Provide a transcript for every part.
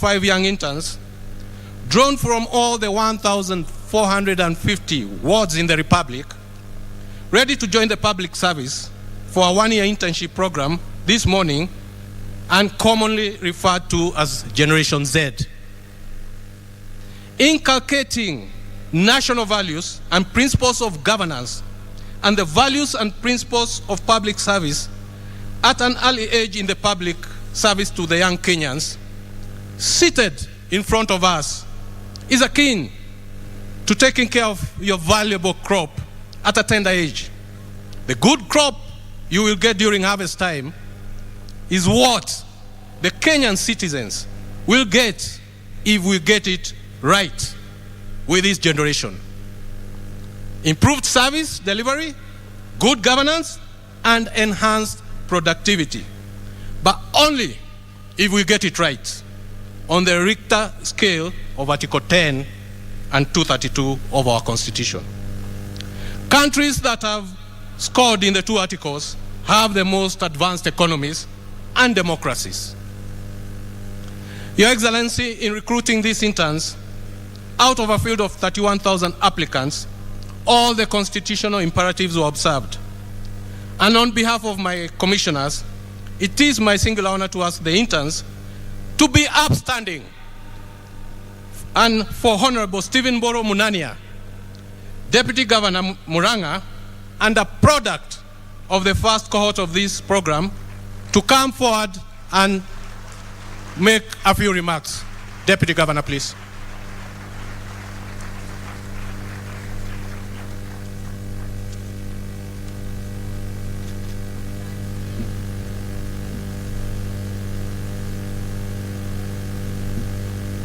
5 young interns, drawn from all the 1,450 wards in the Republic, ready to join the public service for a one-year internship program this morning, and commonly referred to as Generation Z. Inculcating national values and principles of governance and the values and principles of public service at an early age in the public service to the young Kenyans, seated in front of us, is akin to taking care of your valuable crop at a tender age. The good crop you will get during harvest time is what the Kenyan citizens will get if we get it right with this generation. Improved service delivery, good governance, and enhanced productivity. But only if we get it right on the Richter scale of Article 10 and 232 of our Constitution. Countries that have scored in the two articles have the most advanced economies and democracies. Your Excellency, in recruiting these interns, out of a field of 31,000 applicants, all the constitutional imperatives were observed. And on behalf of my commissioners, it is my singular honor to ask the interns to be upstanding. And for Honorable Stephen Boro Munania, Deputy Governor Muranga, and a product of the first cohort of this program, to come forward and make a few remarks. Deputy Governor, please.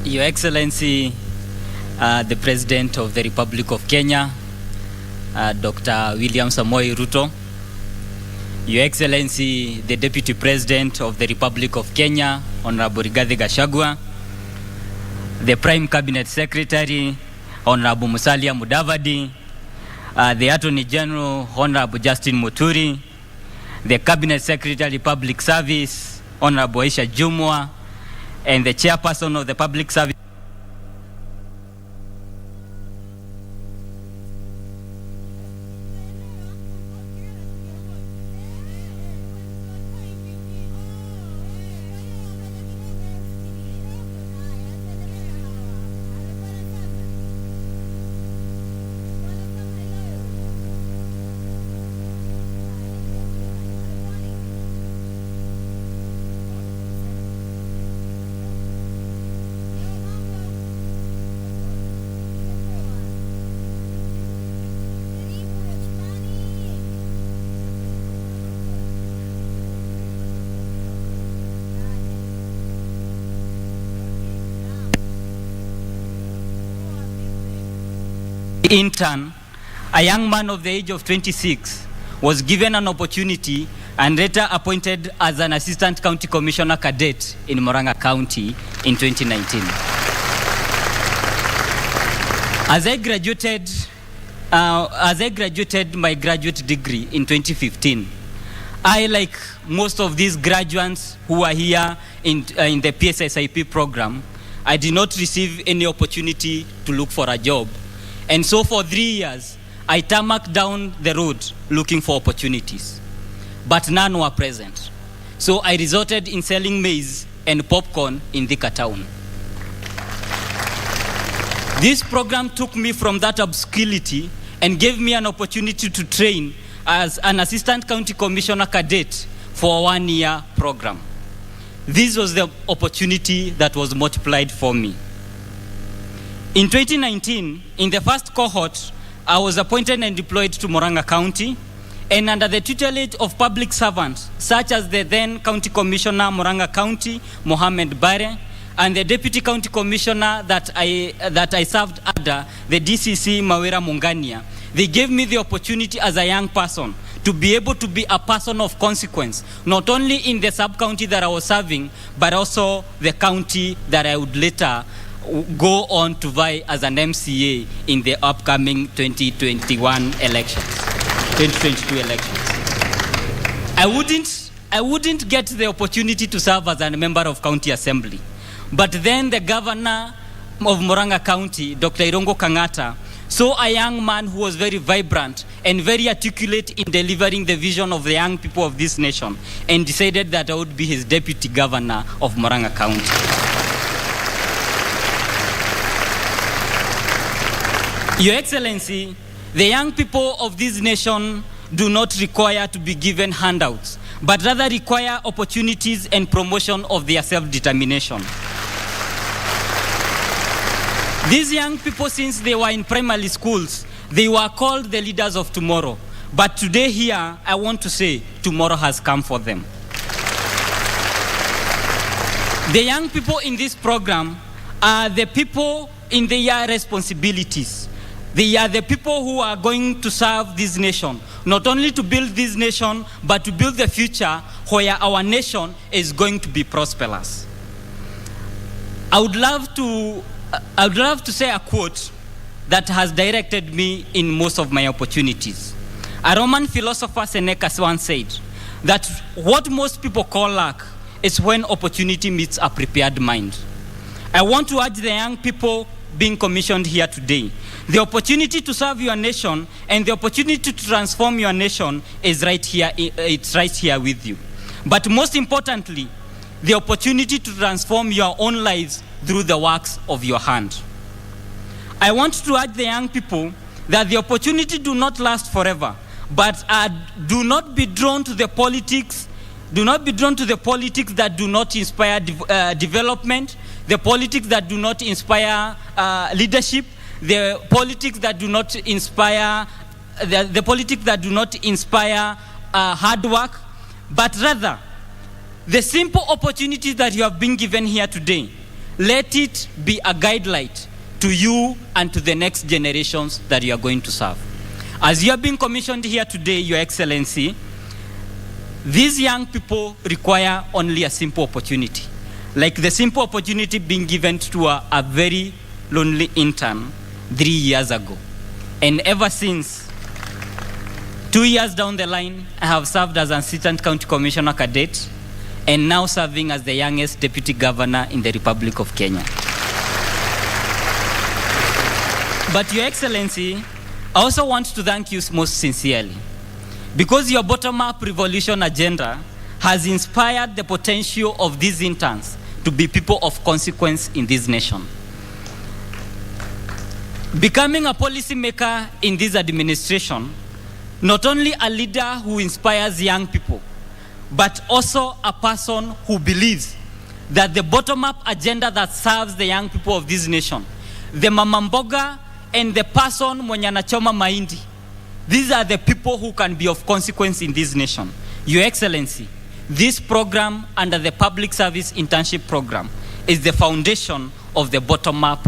Your Excellency, the President of the Republic of Kenya, Dr. William Samoei Ruto, Your Excellency, the Deputy President of the Republic of Kenya, Honorable Rigathi Gachagua, the Prime Cabinet Secretary, Honorable Musalia Mudavadi, the Attorney General, Honorable Justin Muturi, the Cabinet Secretary Public Service, Honorable Aisha Jumwa, and the Chairperson of the Public Service. Intern, a young man of the age of 26, was given an opportunity and later appointed as an Assistant County Commissioner Cadet in Murang'a County in 2019. As I graduated my graduate degree in 2015, I, like most of these graduates who are here in the PSSIP program, I did not receive any opportunity to look for a job. And so for 3 years, I tarmacked down the road looking for opportunities. But none were present. So I resorted in selling maize and popcorn in Thika town. This program took me from that obscurity and gave me an opportunity to train as an Assistant County Commissioner Cadet for a 1-year program. This was the opportunity that was multiplied for me. In 2019, in the first cohort, I was appointed and deployed to Murang'a County, and under the tutelage of public servants, such as the then County Commissioner Murang'a County, Mohammed Bare, and the Deputy County Commissioner that I served under, the DCC Mawera Mungania, they gave me the opportunity as a young person to be able to be a person of consequence, not only in the sub-county that I was serving, but also the county that I would later go on to vie as an MCA in the upcoming 2021 elections, 2022 elections. I wouldn't get the opportunity to serve as a member of county assembly, But then the governor of Murang'a County, Dr. Irongo Kang'ata, saw a young man who was very vibrant and very articulate in delivering the vision of the young people of this nation, and decided that I would be his deputy governor of Murang'a County. Your Excellency, the young people of this nation do not require to be given handouts, but rather require opportunities and promotion of their self-determination. These young people, since they were in primary schools, they were called the leaders of tomorrow. But today here, I want to say, tomorrow has come for them. The young people in this program are the people in their responsibilities. They are the people who are going to serve this nation, not only to build this nation, but to build the future where our nation is going to be prosperous. I would love to say a quote that has directed me in most of my opportunities. A Roman philosopher, Seneca, once said that what most people call luck is when opportunity meets a prepared mind. I want to urge the young people being commissioned here today. The opportunity to serve your nation and the opportunity to transform your nation is right here. It's right here with you. But most importantly, the opportunity to transform your own lives through the works of your hand. I want to urge the young people that the opportunity do not last forever, but do not be drawn to the politics. Do not be drawn to the politics that do not inspire development, the politics that do not inspire leadership, the politics that do not inspire the politics that do not inspire hard work, but rather the simple opportunities that you have been given here today. Let it be a guidelight to you and to the next generations that you are going to serve. As you have been commissioned here today, Your Excellency, these young people require only a simple opportunity, like the simple opportunity being given to a very lonely intern 3 years ago. And ever since, 2 years down the line, I have served as an Assistant County Commissioner Cadet, and now serving as the youngest Deputy Governor in the Republic of Kenya. But Your Excellency, I also want to thank you most sincerely, because your bottom-up revolution agenda has inspired the potential of these interns to be people of consequence in this nation. Becoming a policymaker in this administration, not only a leader who inspires young people, but also a person who believes that the bottom-up agenda that serves the young people of this nation, the mamamboga and the person mwenye anachoma mahindi, these are the people who can be of consequence in this nation. Your Excellency, this program under the Public Service Internship Program is the foundation of the bottom-up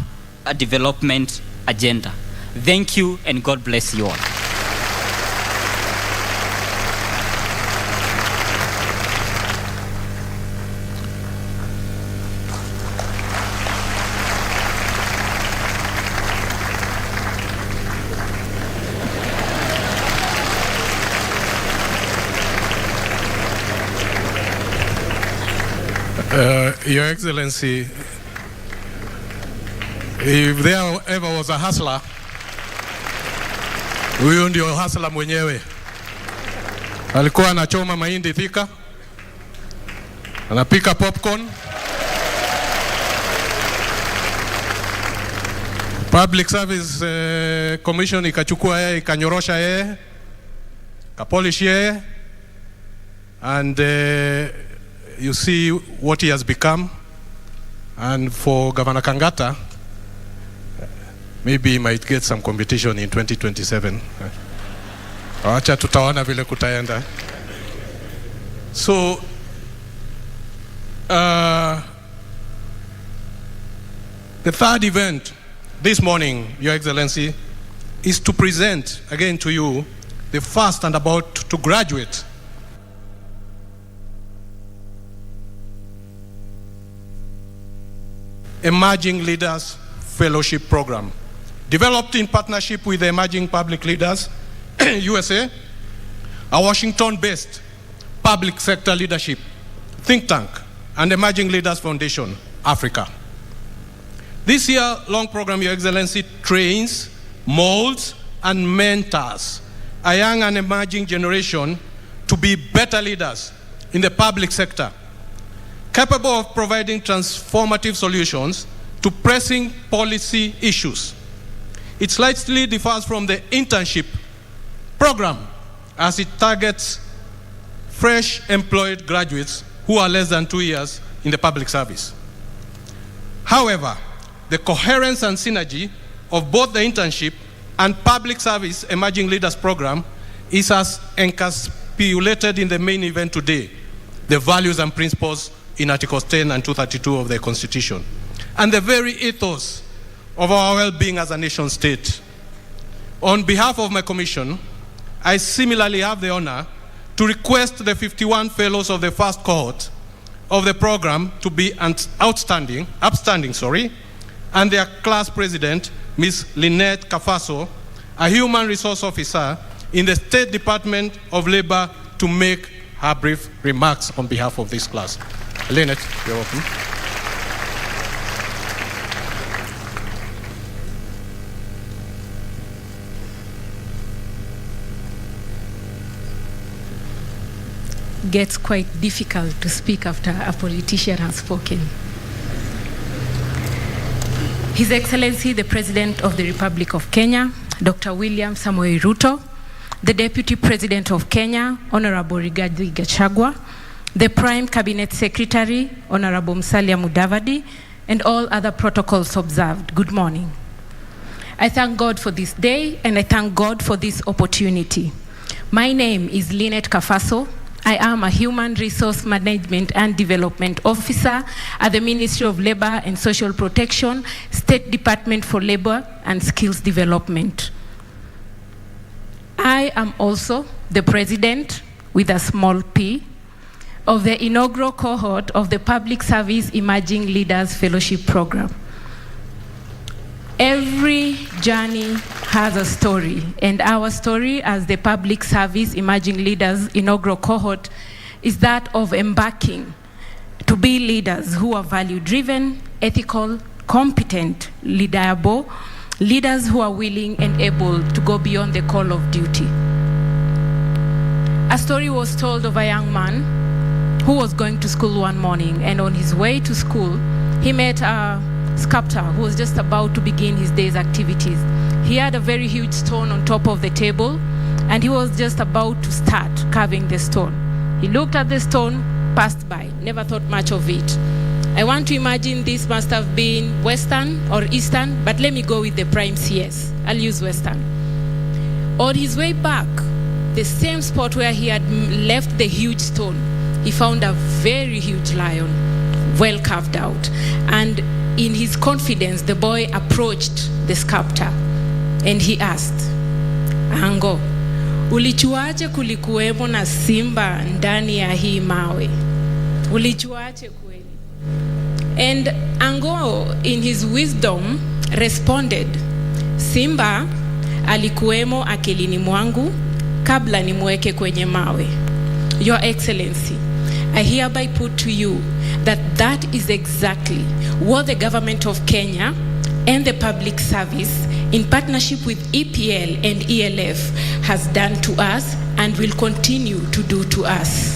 development agenda. Thank you, and God bless you all. Your Excellency, if there ever was a hustler, huyu ndio hustler mwenyewe. Alikuwa anachoma mahindi Thika, anapika popcorn. Public Service Commission ikachukua yeye, ikanyorosha yeye, kapolish yeye, and you see what he has become. And for Governor Kang'ata, maybe he might get some competition in 2027. Acha tutaona vile kutaenda. So the third event this morning, Your Excellency, is to present again to you the first and about to graduate Emerging Leaders Fellowship Program, developed in partnership with the Emerging Public Leaders USA, a Washington-based public sector leadership think tank, and Emerging Leaders Foundation, Africa. This year-long program, Your Excellency, trains, molds, and mentors a young and emerging generation to be better leaders in the public sector, capable of providing transformative solutions to pressing policy issues. It slightly differs from the internship program as it targets fresh employed graduates who are less than 2 years in the public service. However, the coherence and synergy of both the internship and public service emerging leaders program is as encapsulated in the main event today, the values and principles in Articles 10 and 232 of the Constitution, and the very ethos of our well-being as a nation state. On behalf of my commission, I similarly have the honor to request the 51 fellows of the first cohort of the program to be upstanding, and their class president, Ms. Lynette Kafaso, a human resource officer in the State Department of Labor, to make her brief remarks on behalf of this class. Lynette, you're welcome. Gets quite difficult to speak after a politician has spoken. His Excellency, the President of the Republic of Kenya, Dr. William Samoei Ruto, the Deputy President of Kenya, Honorable Rigathi Gachagua, the Prime Cabinet Secretary, Honorable Musalia Mudavadi, and all other protocols observed. Good morning. I thank God for this day, and I thank God for this opportunity. My name is Lynette Kafaso. I am a Human Resource Management and Development Officer at the Ministry of Labor and Social Protection, State Department for Labor and Skills Development. I am also the President, with a small p, of the inaugural cohort of the Public Service Emerging Leaders Fellowship Program. Every journey has a story, and our story as the Public Service Emerging Leaders inaugural cohort is that of embarking to be leaders who are value-driven, ethical, competent, leaderable, leaders who are willing and able to go beyond the call of duty. A story was told of a young man who was going to school one morning, and on his way to school, he met a sculptor who was just about to begin his day's activities. He had a very huge stone on top of the table, and he was just about to start carving the stone. He looked at the stone, passed by, never thought much of it. I want to imagine this must have been Western or Eastern, but let me go with the prime CS. I'll use Western. On his way back, the same spot where he had left the huge stone, he found a very huge lion, well carved out. And in his confidence, the boy approached the sculptor and he asked, Ango, ulichuache kulikuwemo na simba ndani ya hii mawe? Ulichuache kweli? And Ango, in his wisdom, responded, Simba alikuwemo akilini mwangu kabla nimweke kwenye mawe. Your Excellency, I hereby put to you that is exactly what the government of Kenya and the public service, in partnership with EPL and ELF, has done to us and will continue to do to us.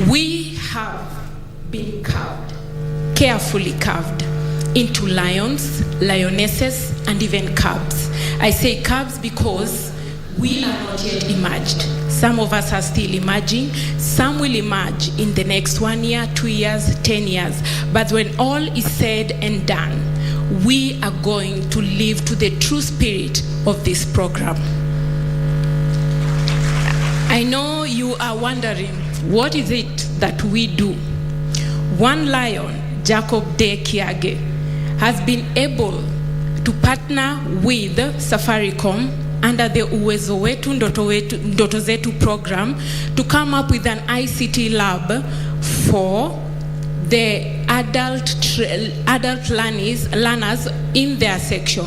We have been carved, carefully carved, into lions, lionesses, and even cubs. I say cubs because we are not yet emerged. Some of us are still emerging. Some will emerge in the next 1 year, 2 years, 10 years. But when all is said and done, we are going to live to the true spirit of this program. I know you are wondering, what is it that we do? One lion, Jacob De Kiage, has been able to partner with Safaricom under the Uwezo Wetu Ndoto Zetu program to come up with an ICT lab for the adult learners in their section.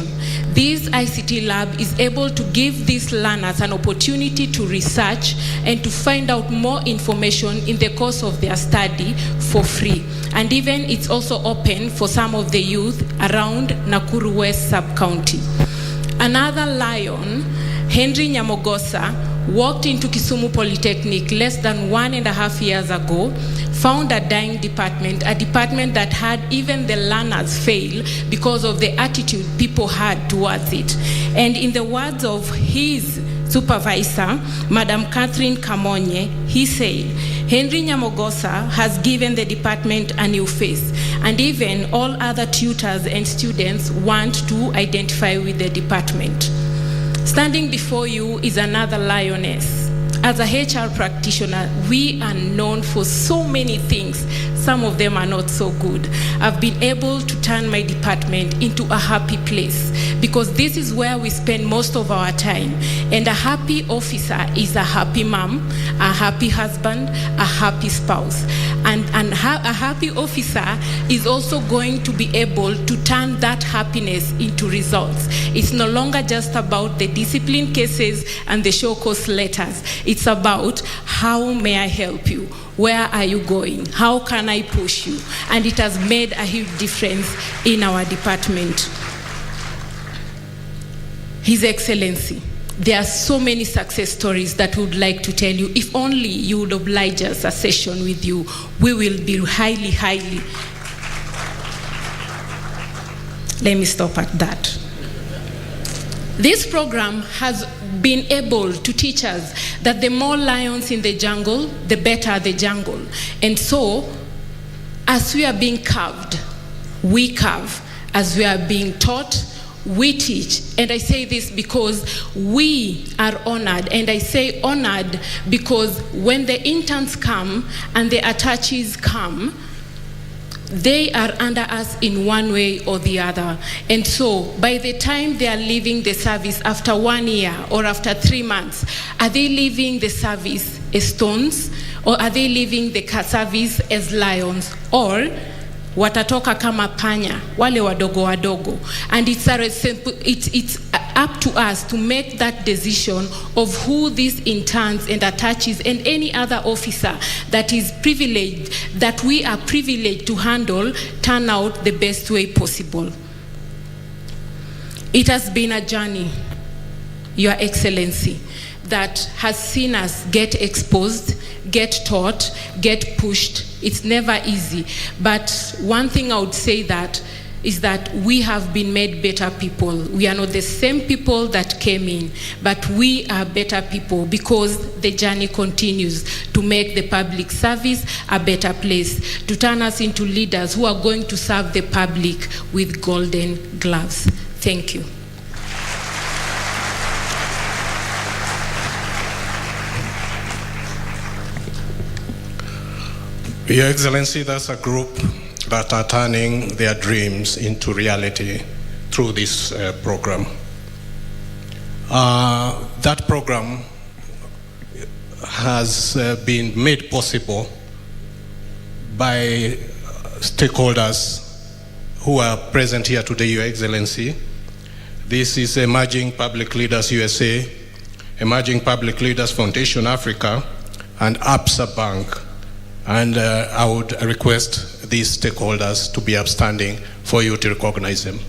This ICT lab is able to give these learners an opportunity to research and to find out more information in the course of their study for free. And even it's also open for some of the youth around Nakuru West sub-county. Another lion, Henry Nyamogosa, walked into Kisumu Polytechnic less than 1.5 years ago, found a dying department, a department that had even the learners fail because of the attitude people had towards it. And in the words of his supervisor, Madam Catherine Kamonye, he said, Henry Nyamogosa has given the department a new face, and even all other tutors and students want to identify with the department. Standing before you is another lioness. As a HR practitioner, we are known for so many things. Some of them are not so good. I've been able to turn my department into a happy place because this is where we spend most of our time. And a happy officer is a happy mom, a happy husband, a happy spouse. And a happy officer is also going to be able to turn that happiness into results. It's no longer just about the discipline cases and the show cause letters. It's about how may I help you? Where are you going? How can I push you? And it has made a huge difference in our department. His Excellency, there are so many success stories that we would like to tell you. If only you would oblige us a session with you, we will be highly. Let me stop at that. This program has been able to teach us that the more lions in the jungle, the better the jungle. And so, as we are being carved, we carve. As we are being taught, we teach. And I say this because we are honored. And I say honored because when the interns come and the attaches come, they are under us in one way or the other. And so by the time they are leaving the service after 1 year or after 3 months, are they leaving the service as stones, or are they leaving the service as lions, or watatoka kama panya, wale wadogo. And it's up to us to make that decision of who these interns and attaches and any other officer that is privileged, that we are privileged to handle, turn out the best way possible. It has been a journey, Your Excellency, that has seen us get exposed, get taught, get pushed. It's never easy. But one thing I would say is that we have been made better people. We are not the same people that came in, but we are better people because the journey continues to make the public service a better place, to turn us into leaders who are going to serve the public with golden gloves. Thank you. Your Excellency, that's a group that are turning their dreams into reality through this program. That program has been made possible by stakeholders who are present here today, Your Excellency. This is Emerging Public Leaders USA, Emerging Public Leaders Foundation Africa, and ABSA Bank. And I would request these stakeholders to be upstanding for you to recognize them.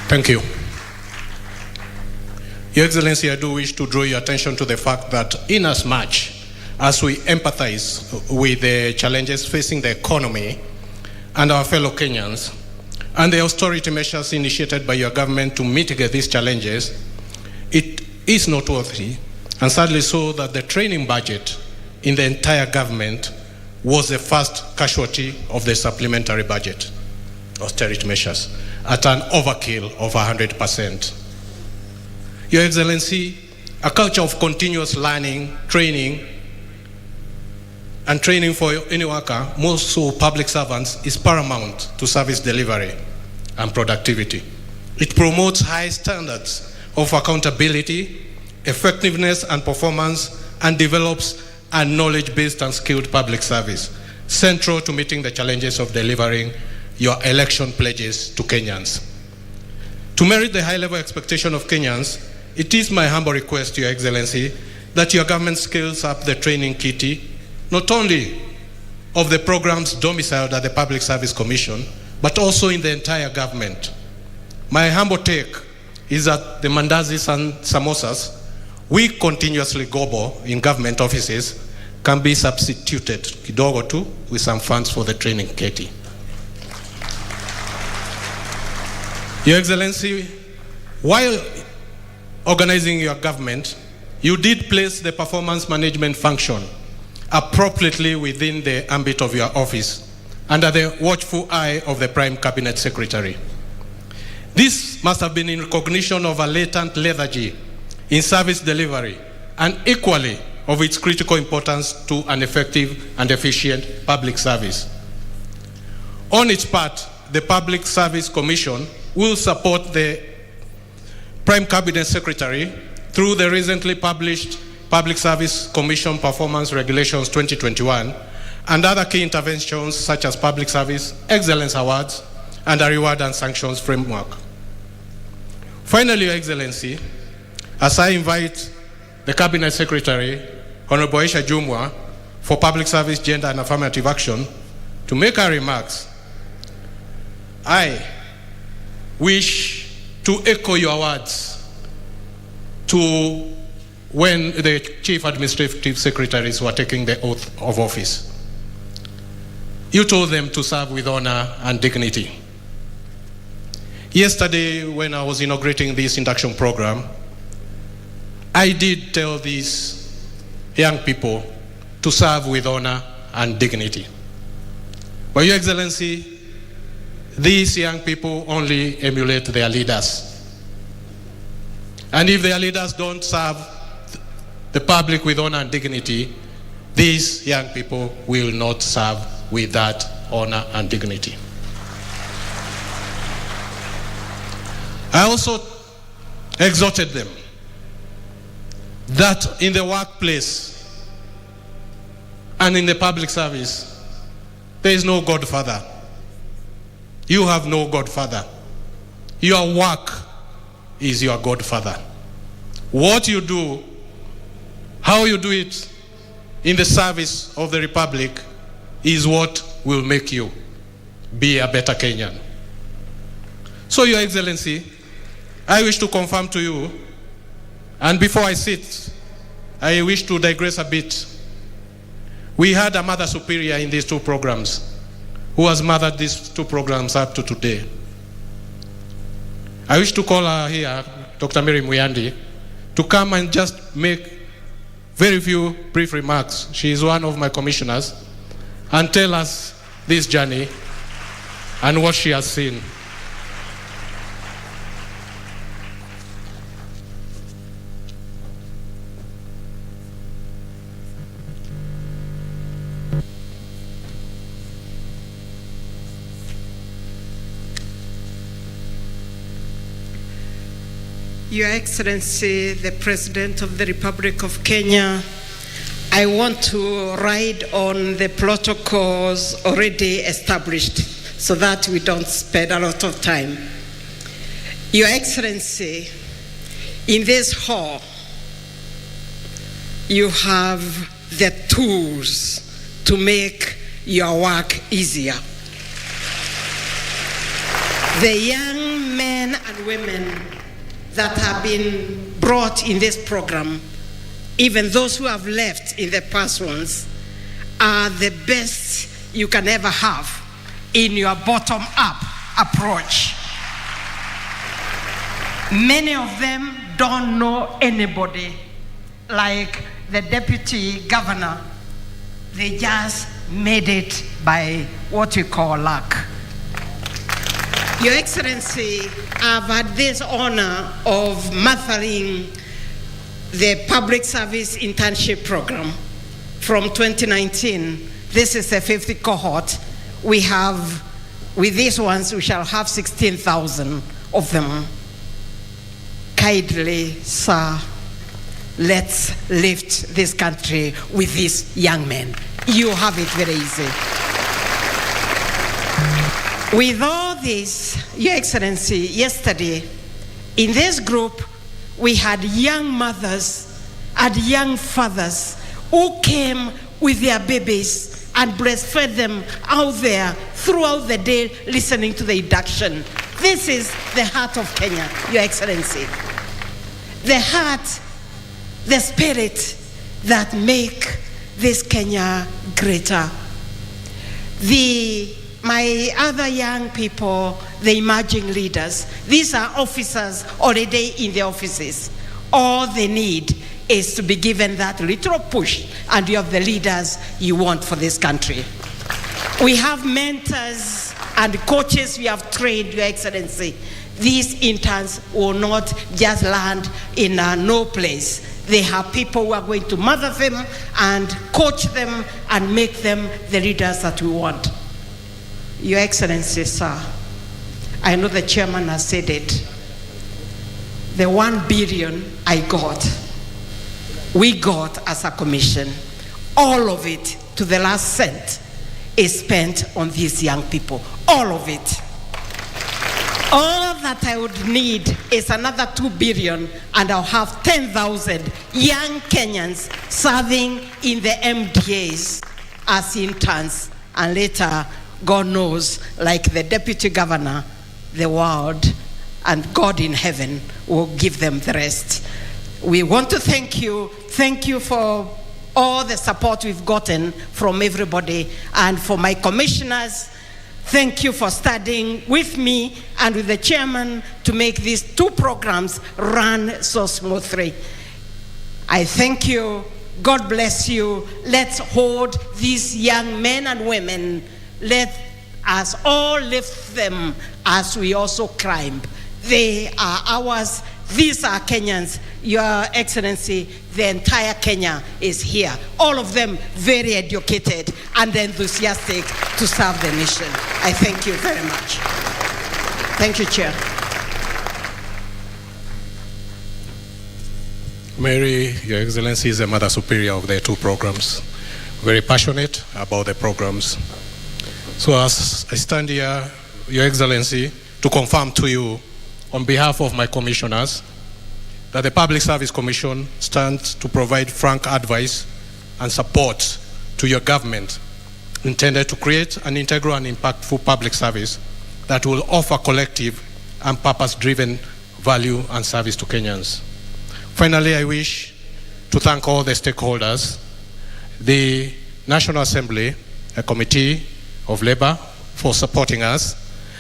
Thank you. Your Excellency, I do wish to draw your attention to the fact that inasmuch as we empathize with the challenges facing the economy and our fellow Kenyans, and the austerity measures initiated by your government to mitigate these challenges, it is noteworthy, and sadly so, that the training budget in the entire government was the first casualty of the supplementary budget, austerity measures, at an overkill of 100%. Your Excellency, a culture of continuous learning, training for any worker, more so public servants, is paramount to service delivery and productivity. It promotes high standards of accountability, effectiveness and performance, and develops a knowledge-based and skilled public service, central to meeting the challenges of delivering your election pledges to Kenyans. To merit the high-level expectation of Kenyans, it is my humble request to Your Excellency that your government scales up the training kitty, not only of the programs domiciled at the Public Service Commission, but also in the entire government. My humble take is that the mandazis and samosas we continuously gobble in government offices can be substituted kidogo tu with some funds for the training kitty. Your Excellency, while organizing your government, you did place the performance management function appropriately within the ambit of your office, under the watchful eye of the Prime Cabinet Secretary. This must have been in recognition of a latent lethargy in service delivery, and equally of its critical importance to an effective and efficient public service. On its part, the Public Service Commission will support the Prime Cabinet Secretary through the recently published Public Service Commission Performance Regulations 2021 and other key interventions such as Public Service Excellence Awards and a Reward and Sanctions Framework. Finally, Your Excellency, as I invite the Cabinet Secretary, Honorable Aisha Jumwa, for Public Service, Gender and Affirmative Action, to make her remarks, I wish to echo your words to when the Chief Administrative Secretaries were taking the oath of office. You told them to serve with honor and dignity. Yesterday, when I was inaugurating this induction program, I did tell these young people to serve with honor and dignity. But Your Excellency, these young people only emulate their leaders. And if their leaders don't serve the public with honor and dignity, these young people will not serve with that honor and dignity. I also exhorted them that in the workplace and in the public service, there is no godfather. You have no godfather. Your work is your godfather. What you do, how you do it in the service of the Republic is what will make you be a better Kenyan. So, Your Excellency, I wish to confirm to you, and before I sit, I wish to digress a bit. We had a Mother Superior in these two programs who has mothered these two programs up to today. I wish to call her here, Dr. Mary Muyandi, to come and just make very few brief remarks. She is one of my commissioners, and tell us this journey and what she has seen. Your Excellency, the President of the Republic of Kenya, I want to ride on the protocols already established so that we don't spend a lot of time. Your Excellency, in this hall, you have the tools to make your work easier. The young men and women that have been brought in this program, even those who have left in the past ones, are the best you can ever have in your bottom-up approach. Many of them don't know anybody, like the deputy governor. They just made it by what we call luck. Your Excellency, I've had this honor of mothering the Public Service Internship Program from 2019. This is the 50th cohort. We have, with these ones, we shall have 16,000 of them kindly, sir, let's lift this country with these young men. You have it very easy. With all this, Your Excellency, yesterday, in this group, we had young mothers and young fathers who came with their babies and breastfed them out there throughout the day listening to the induction. This is the heart of Kenya, Your Excellency. The heart, the spirit that make this Kenya greater. My other young people, the emerging leaders, these are officers already in the offices. All they need is to be given that little push, and you have the leaders you want for this country. We have mentors and coaches we have trained, Your Excellency. These interns will not just land in no place. They have people who are going to mother them and coach them and make them the leaders that we want. Your Excellency, sir, I know the chairman has said it. The 1 billion we got as a commission, all of it to the last cent is spent on these young people. All of it. All that I would need is another 2 billion, and I'll have 10,000 young Kenyans serving in the MDAs as interns, and later, God knows, like the deputy governor, the world, and God in heaven will give them the rest. We want to thank you. Thank you for all the support we've gotten from everybody, and for my commissioners. Thank you for studying with me and with the chairman to make these 2 programs run so smoothly. I thank you. God bless you. Let's hold these young men and women. Let us all lift them as we also climb. They are ours. These are Kenyans. Your Excellency, the entire Kenya is here. All of them very educated and enthusiastic to serve the nation. I thank you very much. Thank you, Chair. Mary, Your Excellency, is the Mother Superior of the 2 programs. Very passionate about the programs. So as I stand here, Your Excellency, to confirm to you on behalf of my commissioners that the Public Service Commission stands to provide frank advice and support to your government intended to create an integral and impactful public service that will offer collective and purpose-driven value and service to Kenyans. Finally, I wish to thank all the stakeholders, the National Assembly, a committee of labor for supporting us,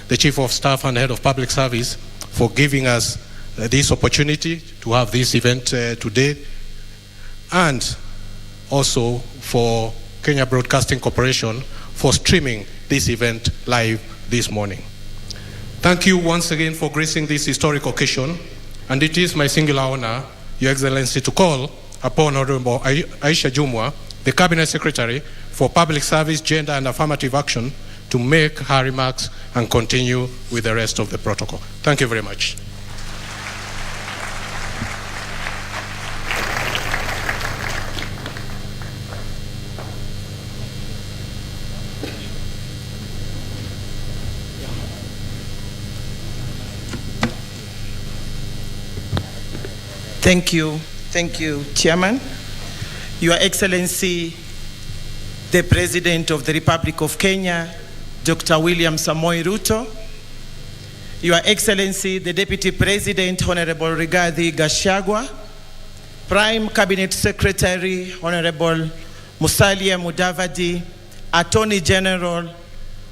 the Chief of Staff and Head of Public Service for giving us this opportunity to have this event today, and also for Kenya Broadcasting Corporation for streaming this event live this morning. Thank you once again for gracing this historic occasion, and it is my singular honor, Your Excellency, to call upon Honorable Aisha Jumwa, the Cabinet Secretary for Public Service, Gender and Affirmative Action, to make her remarks and continue with the rest of the protocol. Thank you very much. Thank you, Chairman. Your Excellency, the President of the Republic of Kenya, Dr. William Samoei Ruto, Your Excellency, the Deputy President, Honorable Rigathi Gachagua, Prime Cabinet Secretary, Honorable Musalia Mudavadi, Attorney General,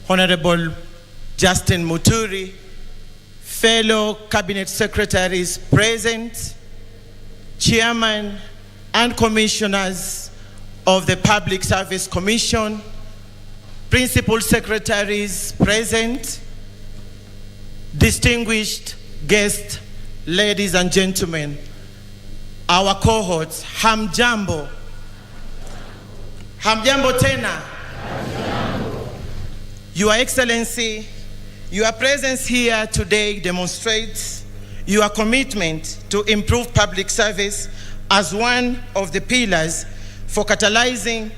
Honorable Justin Muturi, fellow Cabinet Secretaries present, Chairman and Commissioners of the Public Service Commission, Principal Secretaries present, distinguished guests, ladies and gentlemen, our cohorts, hamjambo. Hamjambo tena. Hamjambo. Your Excellency, your presence here today demonstrates your commitment to improve public service as one of the pillars for catalyzing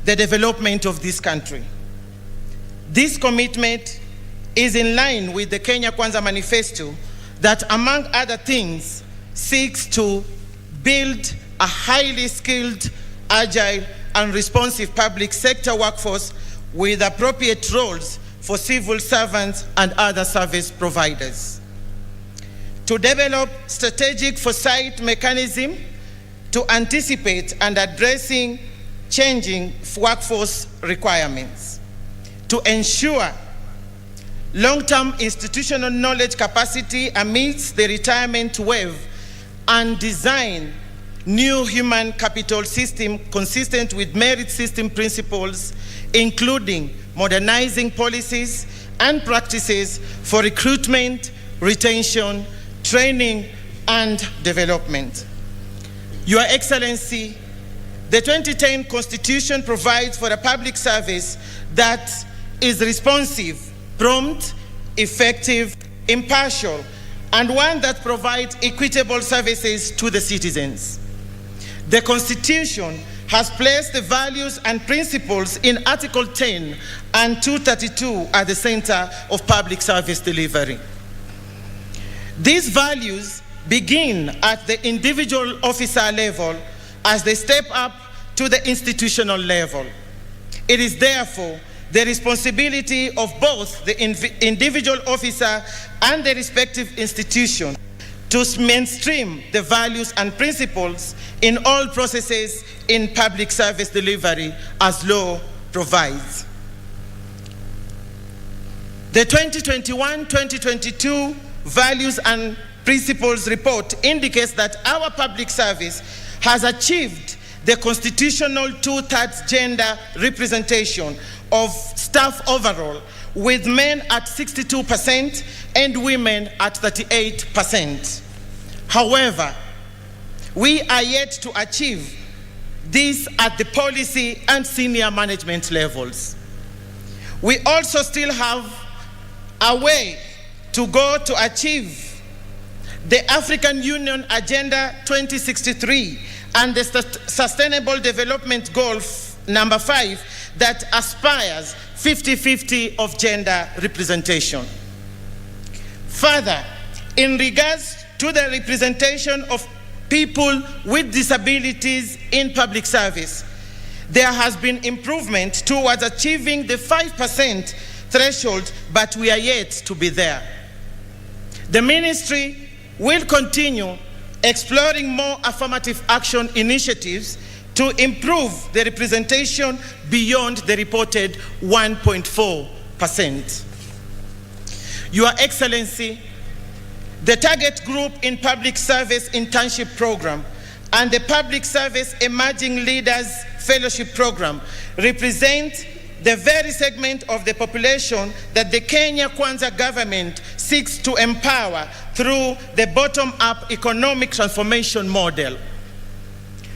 the development of this country. This commitment is in line with the Kenya Kwanza Manifesto that, among other things, seeks to build a highly skilled, agile, and responsive public sector workforce with appropriate roles for civil servants and other service providers. To develop strategic foresight mechanism to anticipate and addressing changing workforce requirements. To ensure long-term institutional knowledge capacity amidst the retirement wave and design new human capital system consistent with merit system principles, including modernizing policies and practices for recruitment, retention, training, and development. Your Excellency, the 2010 Constitution provides for a public service that is responsive, prompt, effective, impartial, and one that provides equitable services to the citizens. The Constitution has placed the values and principles in Article 10 and 232 at the center of public service delivery. These values begin at the individual officer level as they step up to the institutional level. It is therefore the responsibility of both the individual officer and the respective institution to mainstream the values and principles in all processes in public service delivery as law provides. The 2021-2022 Values and Principles Report indicates that our public service has achieved the constitutional 2/3 gender representation of staff overall, with men at 62% and women at 38%. However, we are yet to achieve this at the policy and senior management levels. We also still have a way to go to achieve the African Union Agenda 2063 and the Sustainable Development Goal number 5 that aspires 50-50 of gender representation. Further, in regards to the representation of people with disabilities in public service, there has been improvement towards achieving the 5% threshold, but we are yet to be there. The ministry will continue exploring more affirmative action initiatives to improve the representation beyond the reported 1.4%. Your Excellency, the target group in Public Service Internship Program and the Public Service Emerging Leaders Fellowship Program represent the very segment of the population that the Kenya Kwanza government seeks to empower through the bottom-up economic transformation model.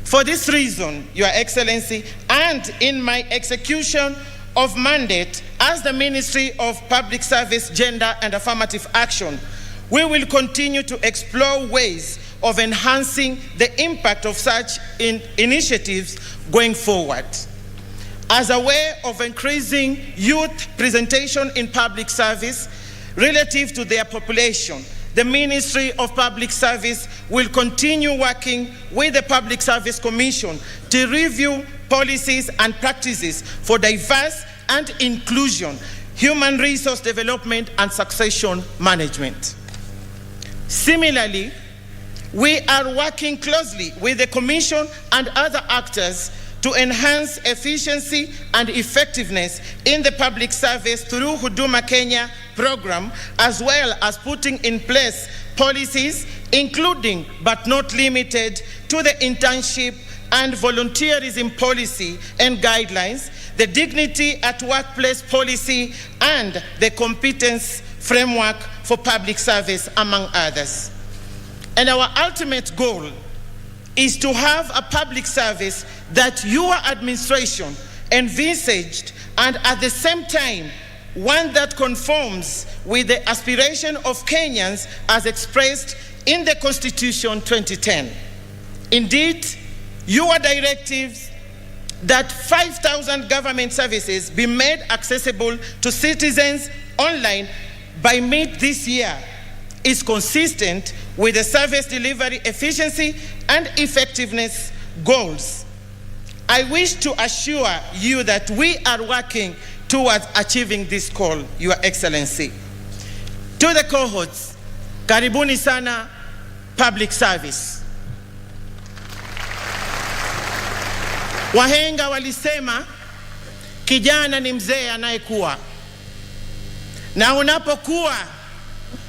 For this reason, Your Excellency, and in my execution of mandate as the Ministry of Public Service, Gender and Affirmative Action, we will continue to explore ways of enhancing the impact of such initiatives going forward. As a way of increasing youth presentation in public service relative to their population, the Ministry of Public Service will continue working with the Public Service Commission to review policies and practices for diverse and inclusion, human resource development, and succession management. Similarly, we are working closely with the Commission and other actors to enhance efficiency and effectiveness in the public service through Huduma Kenya program, as well as putting in place policies, including but not limited to the internship and volunteerism policy and guidelines, the dignity at workplace policy, and the competence framework for public service, among others. And our ultimate goal is to have a public service that your administration envisaged, and at the same time, one that conforms with the aspiration of Kenyans as expressed in the Constitution 2010. Indeed, your directives that 5,000 government services be made accessible to citizens online by mid this year is consistent with the service delivery efficiency and effectiveness goals. I wish to assure you that we are working towards achieving this goal, Your Excellency. To the cohorts, karibuni sana public service. Wahenga walisema kijana ni mzee anayekuwa, na unapokuwa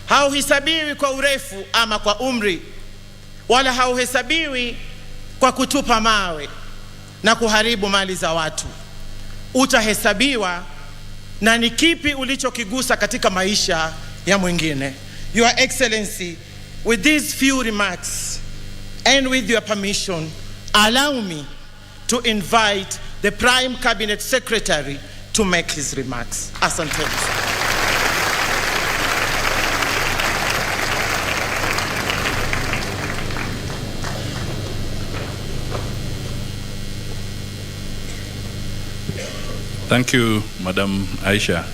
hauhesabiwi kwa urefu ama kwa umri, wala hauhesabiwi kwa kutupa mawe na kuharibu mali za watu. Utahesabiwa na ni kipi ulichokigusa katika maisha ya mwingine. Your Excellency, with these few remarks and with your permission, allow me to invite the Prime Cabinet Secretary to make his remarks. Asante. Thank you, Madam Aisha.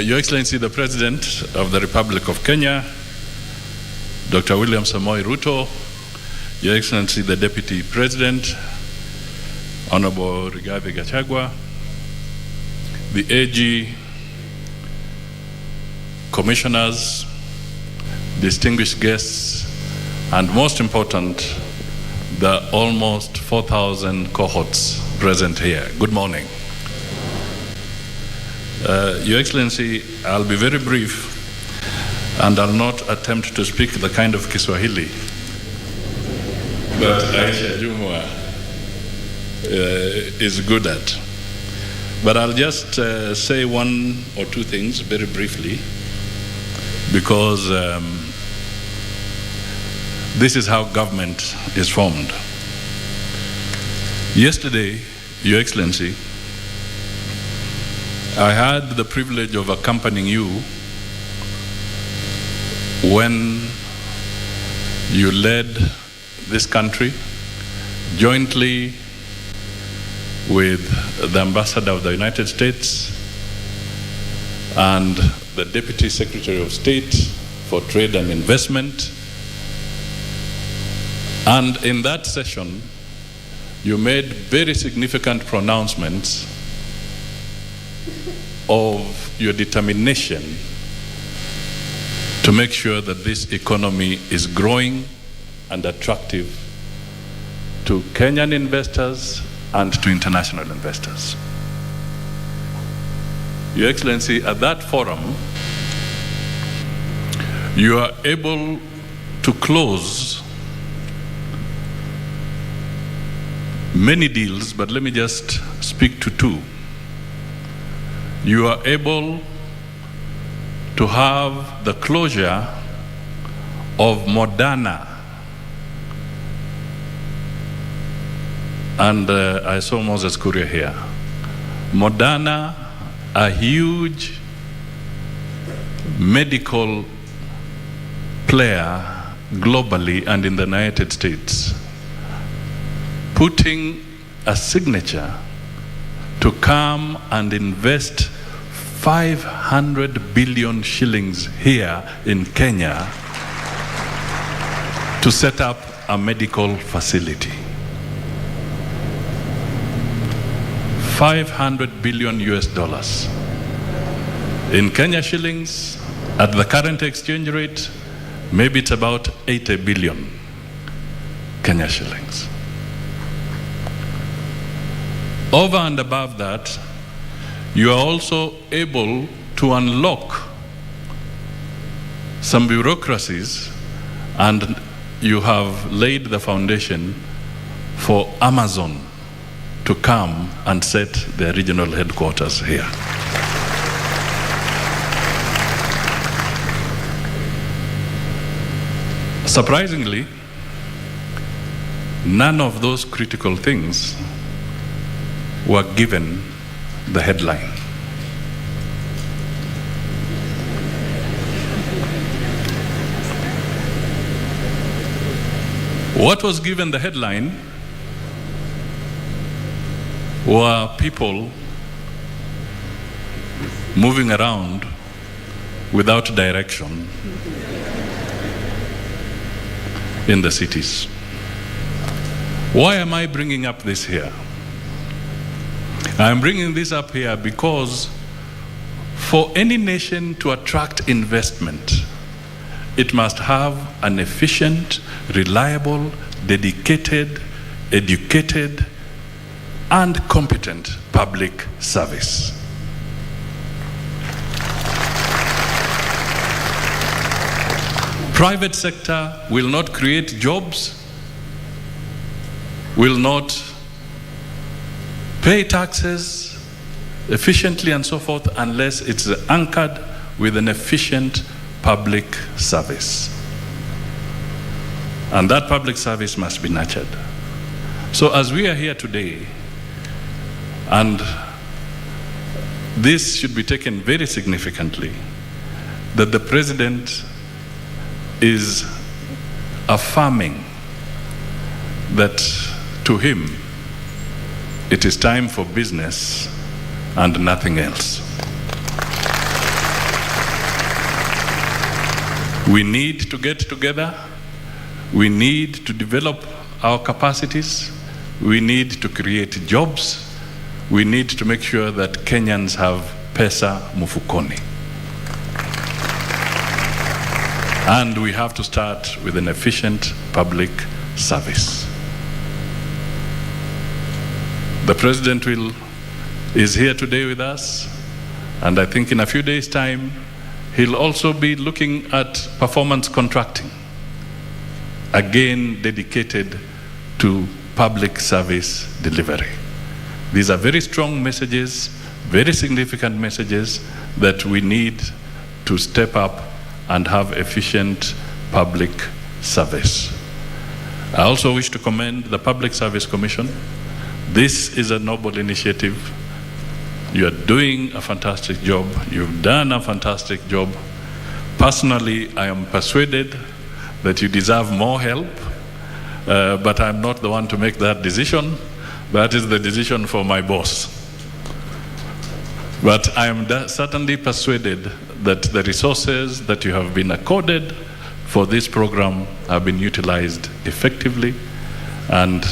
Your Excellency, the President of the Republic of Kenya, Dr. William Samoei Ruto, Your Excellency, the Deputy President, Honorable Rigathi Gachagua, the AG, commissioners, distinguished guests, and most important, the almost 4,000 cohorts present here. Good morning. Your Excellency, I'll be very brief and I'll not attempt to speak the kind of Kiswahili that Aisha Jumwa is good at. But I'll just say one or two things very briefly, because this is how government is formed. Yesterday, Your Excellency, I had the privilege of accompanying you when you led this country jointly with the Ambassador of the United States and the Deputy Secretary of State for Trade and Investment. And in that session, you made very significant pronouncements of your determination to make sure that this economy is growing and attractive to Kenyan investors and to international investors. Your Excellency, at that forum, you are able to close many deals, but let me just speak to two. You are able to have the closure of Moderna. And I saw Moses Kuria here. Moderna, a huge medical player globally and in the United States, putting a signature to come and invest 500 billion shillings here in Kenya to set up a medical facility. 500 billion US dollars. In Kenya shillings, at the current exchange rate, maybe it's about 80 billion Kenya shillings. Over and above that, you are also able to unlock some bureaucracies, and you have laid the foundation for Amazon to come and set their regional headquarters here. Surprisingly, none of those critical things were given the headline. What was given the headline were people moving around without direction in the cities. Why am I bringing up this here? I'm bringing this up here because for any nation to attract investment, it must have an efficient, reliable, dedicated, educated, and competent public service. Private sector will not create jobs, will not pay taxes efficiently and so forth unless it's anchored with an efficient public service. And that public service must be nurtured. So as we are here today, and this should be taken very significantly, that the President is affirming that to him it is time for business and nothing else. We need to get together. We need to develop our capacities. We need to create jobs. We need to make sure that Kenyans have pesa mufukoni. And we have to start with an efficient public service. The President is here today with us, and I think in a few days' time, he'll also be looking at performance contracting, again dedicated to public service delivery. These are very strong messages, very significant messages that we need to step up and have efficient public service. I also wish to commend the Public Service Commission. This is a noble initiative. You are doing a fantastic job. You've done a fantastic job. Personally, I am persuaded that you deserve more help, but I'm not the one to make that decision. That is the decision for my boss. But I am certainly persuaded that the resources that you have been accorded for this program have been utilized effectively, and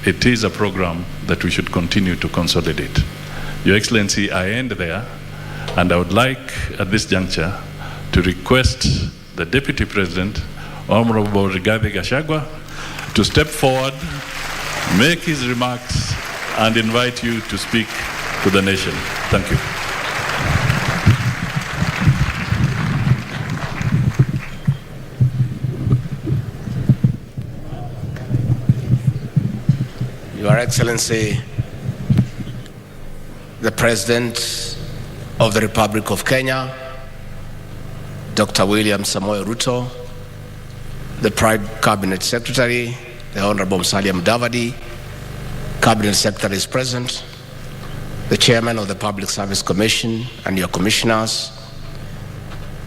it is a program that we should continue to consolidate. Your Excellency, I end there, and I would like at this juncture to request the Deputy President, Honorable Rigathi Gachagua, to step forward, make his remarks, and invite you to speak to the nation. Thank you. Your Excellency, the President of the Republic of Kenya, Dr. William Samoei Ruto, the Prime Cabinet Secretary, the Honorable Musalia Mudavadi, Cabinet Secretary is present, the Chairman of the Public Service Commission and your commissioners,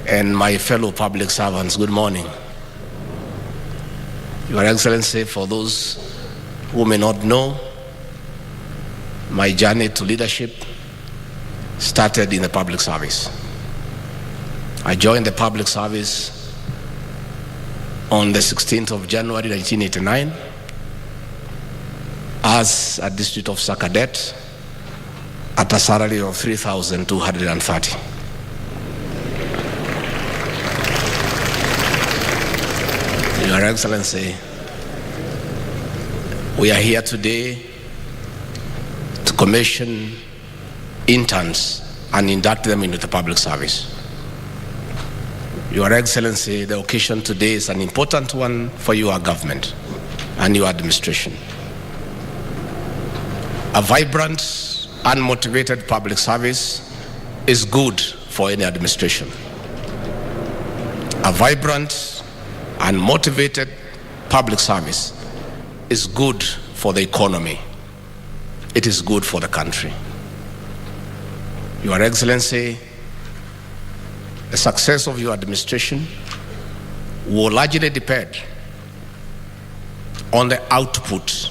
and my fellow public servants, good morning. Your Excellency, for those who may not know, my journey to leadership started in the public service. I joined the public service on the 16th of January 1989 as a district officer cadet at a salary of 3,230. Your Excellency, we are here today to commission interns and induct them into the public service. Your Excellency, the occasion today is an important one for your government and your administration. A vibrant and motivated public service is good for any administration. A vibrant and motivated public service is good for the economy. It is good for the country. Your Excellency, the success of your administration will largely depend on the output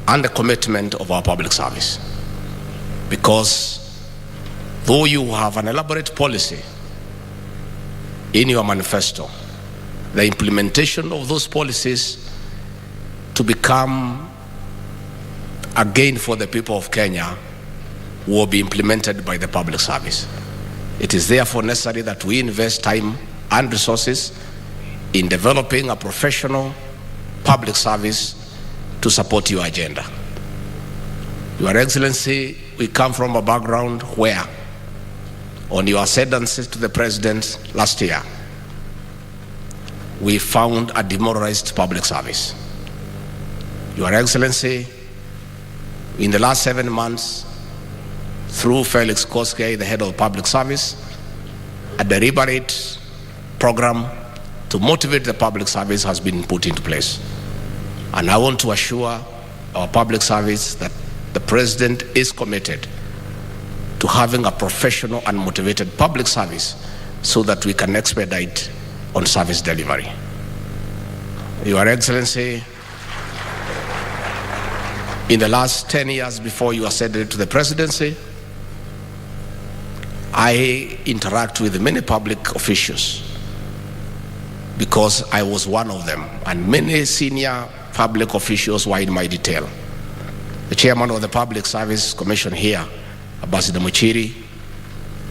and the commitment of our public service. Because though you have an elaborate policy in your manifesto, the implementation of those policies to become a gain for the people of Kenya will be implemented by the public service. It is therefore necessary that we invest time and resources in developing a professional public service to support your agenda. Your Excellency, we come from a background where, on your ascendancy to the President last year, we found a demoralized public service. Your Excellency, in the last 7 months, through Felix Koskei, the head of public service, a deliberate program to motivate the public service has been put into place. And I want to assure our public service that the President is committed to having a professional and motivated public service so that we can expedite on service delivery. Your Excellency, in the last 10 years before you ascended to the presidency, I interact with many public officials because I was one of them, and many senior public officials were in my detail. The chairman of the Public Service Commission here, Ambassador Muchiri,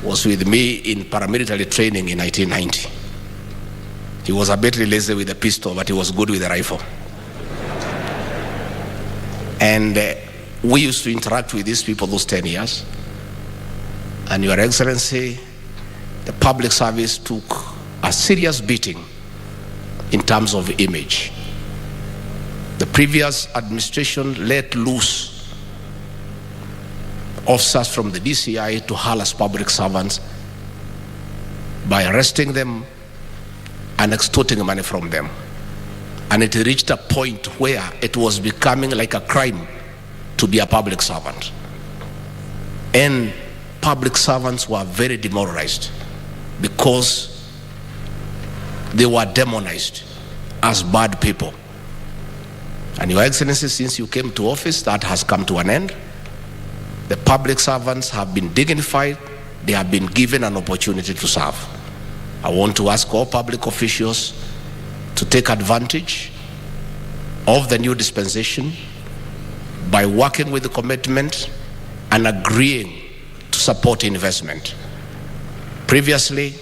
was with me in paramilitary training in 1990. He was a bit lazy with the pistol, but he was good with the rifle. And we used to interact with these people those 10 years. And Your Excellency, the public service took a serious beating in terms of image. The previous administration let loose officers from the DCI to harass public servants by arresting them and extorting money from them. And it reached a point where it was becoming like a crime to be a public servant. And public servants were very demoralized because they were demonized as bad people. And Your Excellency, since you came to office, that has come to an end. The public servants have been dignified. They have been given an opportunity to serve. I want to ask all public officials to take advantage of the new dispensation by working with the commitment and agreeing to support investment. Previously,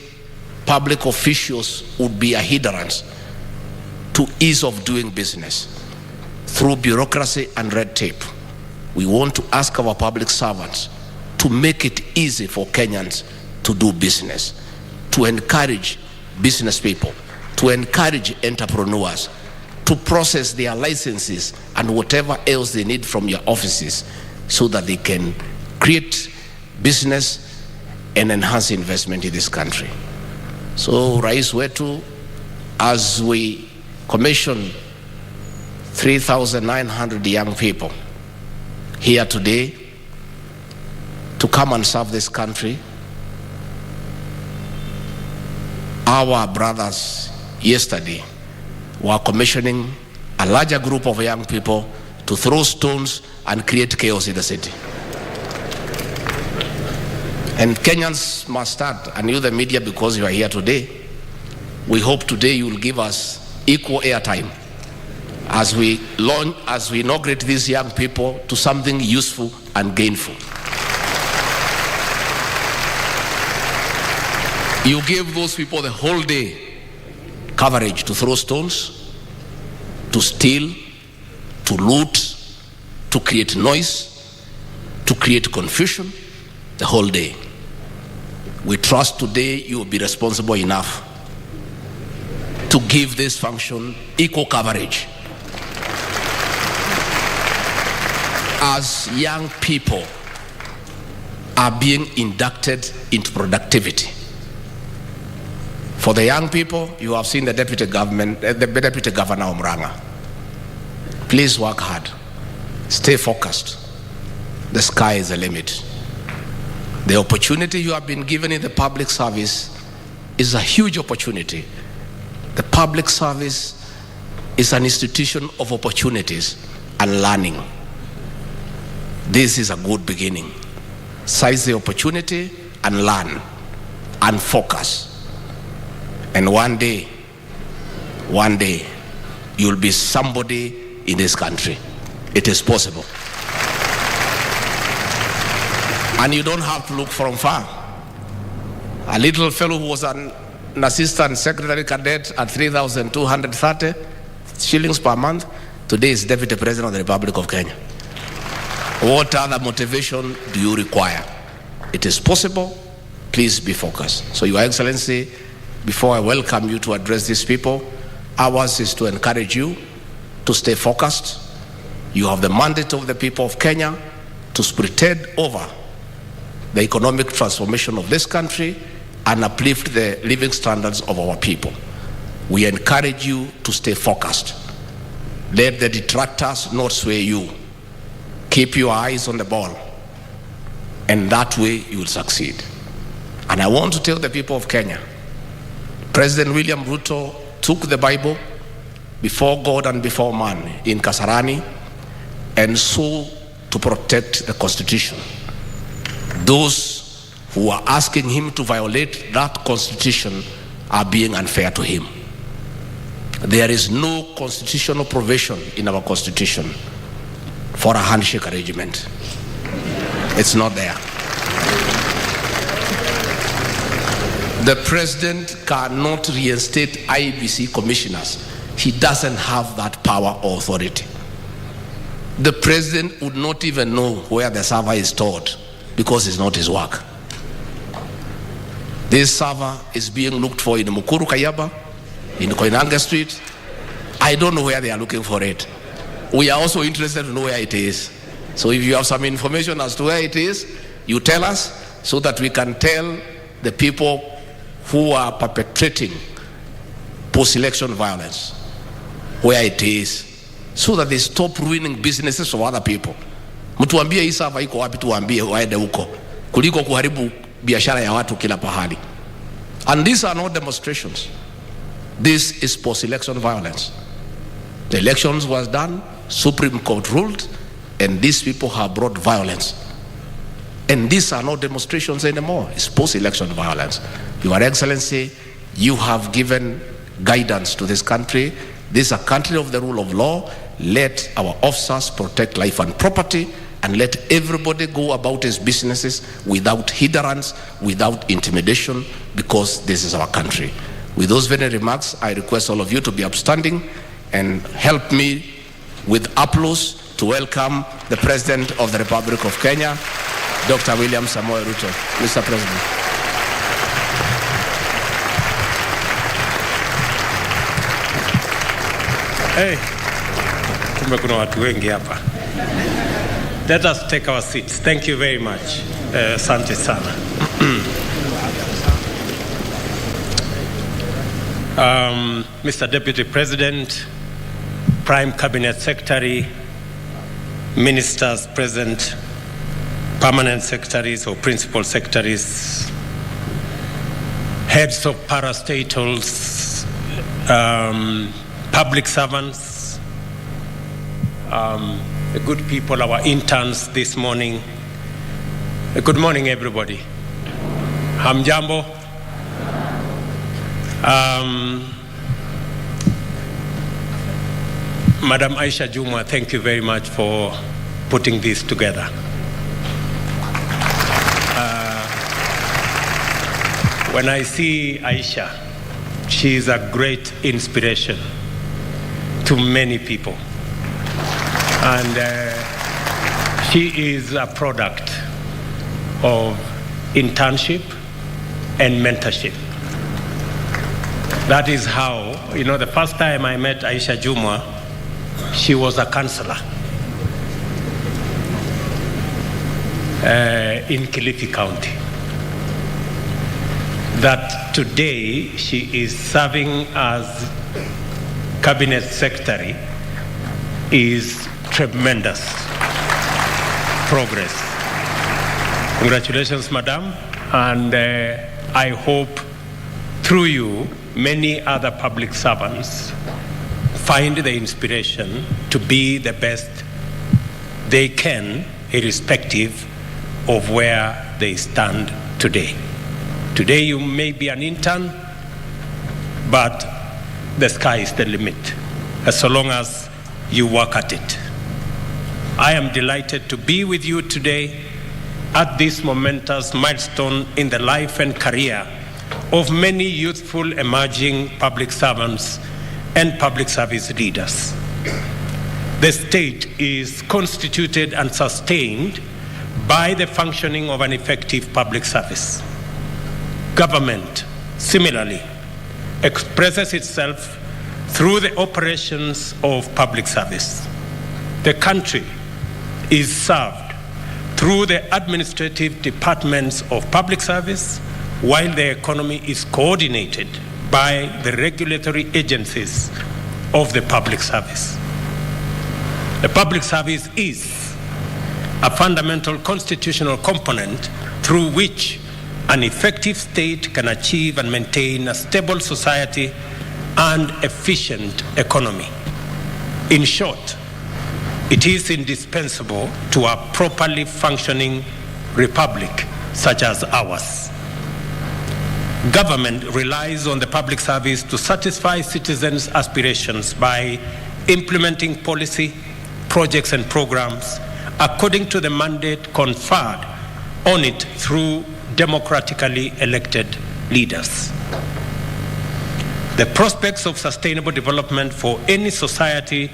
public officials would be a hindrance to ease of doing business through bureaucracy and red tape. We want to ask our public servants to make it easy for Kenyans to do business, to encourage business people, to encourage entrepreneurs to process their licenses and whatever else they need from your offices so that they can create business and enhance investment in this country. So, Rais wetu, as we commission 3,900 young people here today to come and serve this country, our brothers yesterday were commissioning a larger group of young people to throw stones and create chaos in the city. And Kenyans must start, and you the media, because you are here today, we hope today you will give us equal airtime as we inaugurate these young people to something useful and gainful. You give those people the whole day coverage to throw stones, to steal, to loot, to create noise, to create confusion, the whole day. We trust today you will be responsible enough to give this function equal coverage. As young people are being inducted into productivity. For the young people, you have seen the deputy governor Omranga. Please work hard. Stay focused. The sky is the limit. The opportunity you have been given in the public service is a huge opportunity. The public service is an institution of opportunities and learning. This is a good beginning. Seize the opportunity and learn and focus. And one day, you'll be somebody in this country. It is possible. And you don't have to look from far. A little fellow who was an assistant secretary cadet at 3,230 shillings per month, today is Deputy President of the Republic of Kenya. What other motivation do you require? It is possible. Please be focused. So, Your Excellency, before I welcome you to address these people, ours is to encourage you to stay focused. You have the mandate of the people of Kenya to spearhead over the economic transformation of this country and uplift the living standards of our people. We encourage you to stay focused. Let the detractors not sway you. Keep your eyes on the ball, and that way you will succeed. And I want to tell the people of Kenya, President William Ruto took the Bible before God and before man in Kasarani and swore to protect the Constitution. Those who are asking him to violate that Constitution are being unfair to him. There is no constitutional provision in our Constitution for a handshake arrangement. It's not there. The president cannot reinstate IBC commissioners. He doesn't have that power or authority. The president would not even know where the server is stored because it's not his work. This server is being looked for in Mukuru Kayaba, in Koinange Street. I don't know where they are looking for it. We are also interested to know where it is. So if you have some information as to where it is, you tell us so that we can tell the people who are perpetrating post-election violence where it is, so that they stop ruining businesses of other people. Mtuambie hii server iko wapi, tuambie waende huko kuliko kuharibu biashara ya watu kila pahali. And these are not demonstrations. This is post-election violence. The elections was done, Supreme Court ruled, and these people have brought violence. And these are not demonstrations anymore. It's post-election violence. Your Excellency, you have given guidance to this country. This is a country of the rule of law. Let our officers protect life and property, and let everybody go about his businesses without hindrance, without intimidation, because this is our country. With those very remarks, I request all of you to be upstanding and help me with applause to welcome the President of the Republic of Kenya, Dr. William Samoei Ruto. Mr. President. Hey, kumbe kuna watu wengi hapa. Let us take our seats. Thank you very much. Asante sana. Mr. Deputy President, Prime Cabinet Secretary, Ministers present, Permanent Secretaries or Principal Secretaries, Heads of parastatals, public servants, the good people, our interns this morning. Good morning, everybody. Hamjambo. Madam Aisha Juma, thank you very much for putting this together. When I see Aisha, she is a great inspiration to many people. And she is a product of internship and mentorship. That is how, the first time I met Aisha Juma, she was a counselor in Kilifi County. That today she is serving as Cabinet Secretary is tremendous progress. Congratulations, Madam, and I hope through you many other public servants find the inspiration to be the best they can, irrespective of where they stand today. Today you may be an intern, but the sky is the limit, so long as you work at it. I am delighted to be with you today at this momentous milestone in the life and career of many youthful emerging public servants and public service leaders. The state is constituted and sustained by the functioning of an effective public service. Government, similarly, expresses itself through the operations of public service. The country is served through the administrative departments of public service, while the economy is coordinated by the regulatory agencies of the public service. The public service is a fundamental constitutional component through which an effective state can achieve and maintain a stable society and efficient economy. In short, it is indispensable to a properly functioning republic such as ours. Government relies on the public service to satisfy citizens' aspirations by implementing policy, projects and programs according to the mandate conferred on it through democratically elected leaders. The prospects of sustainable development for any society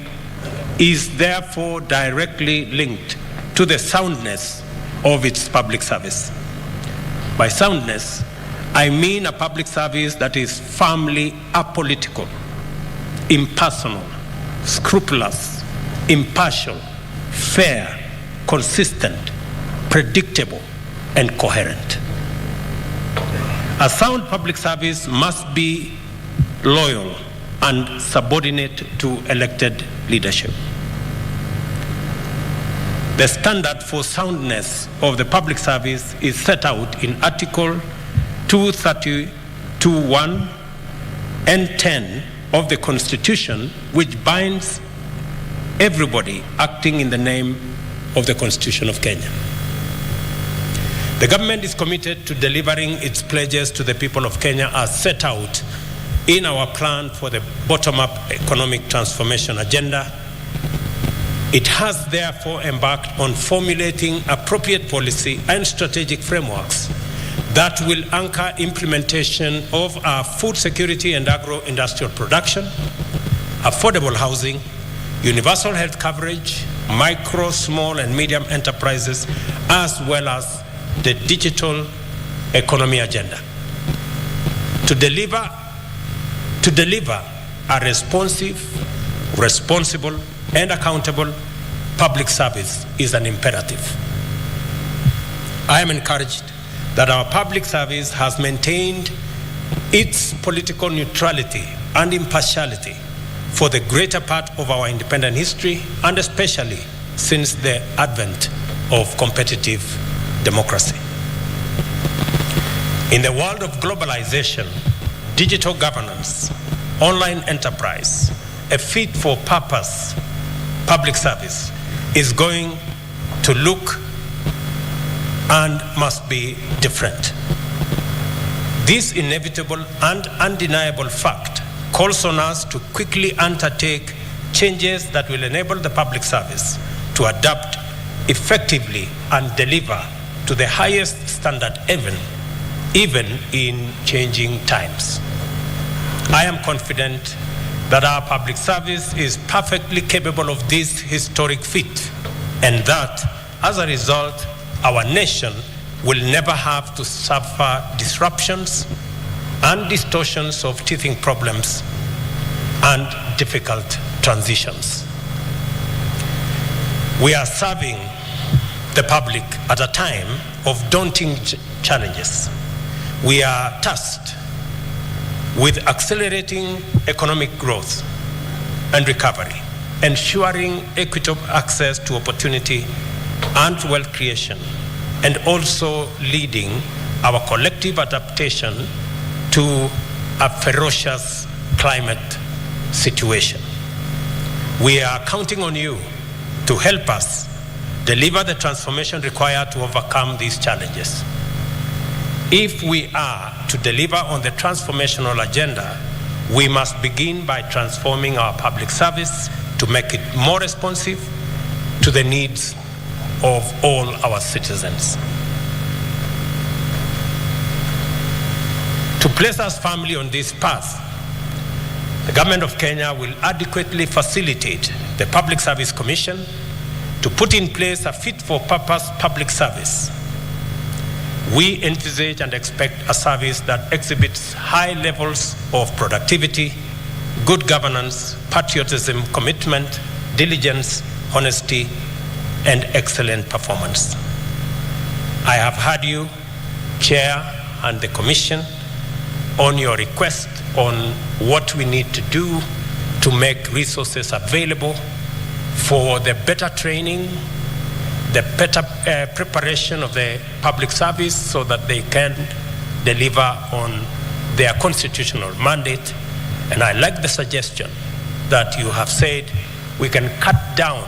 is therefore directly linked to the soundness of its public service. By soundness, I mean a public service that is firmly apolitical, impersonal, scrupulous, impartial, fair, consistent, predictable, and coherent. A sound public service must be loyal and subordinate to elected leadership. The standard for soundness of the public service is set out in Article 232(1) and 10 of the Constitution, which binds everybody acting in the name of the Constitution of Kenya. The government is committed to delivering its pledges to the people of Kenya as set out in our plan for the bottom-up economic transformation agenda. It has therefore embarked on formulating appropriate policy and strategic frameworks that will anchor implementation of our food security and agro-industrial production, affordable housing, universal health coverage, micro, small, and medium enterprises, as well as the digital economy agenda. To deliver a responsive, responsible, and accountable public service is an imperative. I am encouraged that our public service has maintained its political neutrality and impartiality for the greater part of our independent history, and especially since the advent of competitive democracy. In the world of globalization, digital governance, online enterprise, a fit-for-purpose public service is going to look and must be different. This inevitable and undeniable fact calls on us to quickly undertake changes that will enable the public service to adapt effectively and deliver to the highest standard even in changing times. I am confident that our public service is perfectly capable of this historic feat, and that, as a result, our nation will never have to suffer disruptions and distortions of teething problems and difficult transitions. We are serving the public at a time of daunting challenges. We are tasked with accelerating economic growth and recovery, ensuring equitable access to opportunity and wealth creation, and also leading our collective adaptation to a ferocious climate situation. We are counting on you to help us deliver the transformation required to overcome these challenges. If we are to deliver on the transformational agenda, we must begin by transforming our public service to make it more responsive to the needs of all our citizens. To place us firmly on this path, the Government of Kenya will adequately facilitate the Public Service Commission to put in place a fit-for-purpose public service. We envisage and expect a service that exhibits high levels of productivity, good governance, patriotism, commitment, diligence, honesty, and excellent performance. I have heard you, Chair, and the Commission on your request on what we need to do to make resources available for the better training, the better preparation of the public service so that they can deliver on their constitutional mandate. And I like the suggestion that you have said we can cut down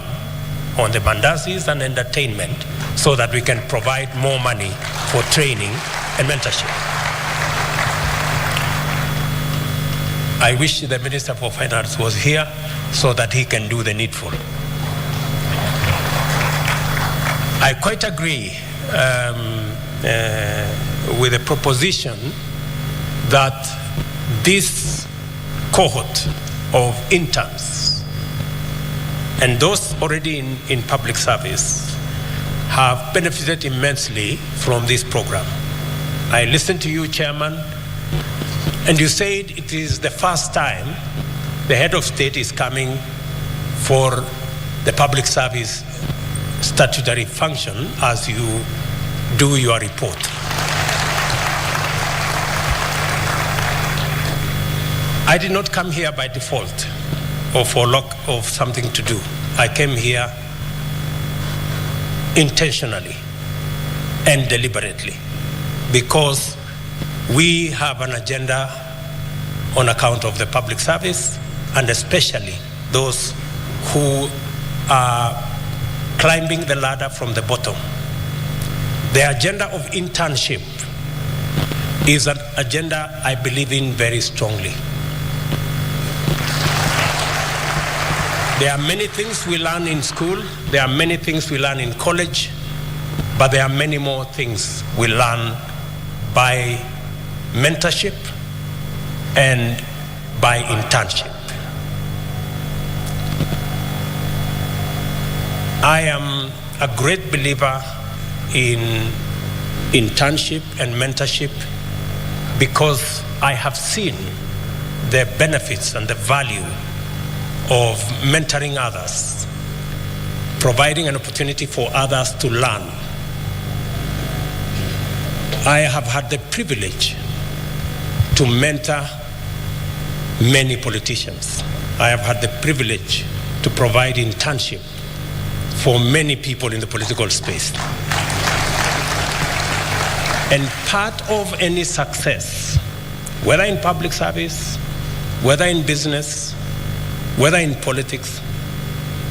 on the mandazis and entertainment so that we can provide more money for training and mentorship. I wish the Minister for Finance was here so that he can do the needful. I quite agree with the proposition that this cohort of interns and those already in public service have benefited immensely from this program. I listened to you, Chairman, and you said it is the first time the head of state is coming for the public service statutory function as you do your report. I did not come here by default or for lack of something to do. I came here intentionally and deliberately because we have an agenda on account of the public service and especially those who are climbing the ladder from the bottom. The agenda of internship is an agenda I believe in very strongly. There are many things we learn in school, there are many things we learn in college, but there are many more things we learn by mentorship and by internship. I am a great believer in internship and mentorship because I have seen the benefits and the value of mentoring others, providing an opportunity for others to learn. I have had the privilege to mentor many politicians. I have had the privilege to provide internship for many people in the political space. And part of any success, whether in public service, whether in business, whether in politics,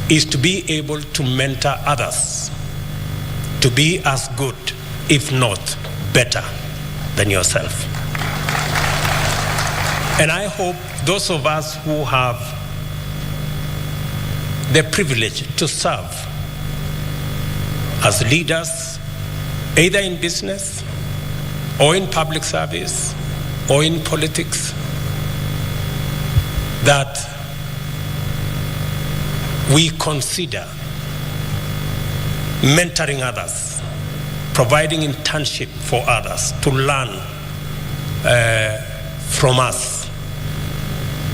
is to be able to mentor others to be as good, if not better, than yourself. And I hope those of us who have the privilege to serve as leaders, either in business or in public service or in politics, that we consider mentoring others, providing internship for others to learn from us,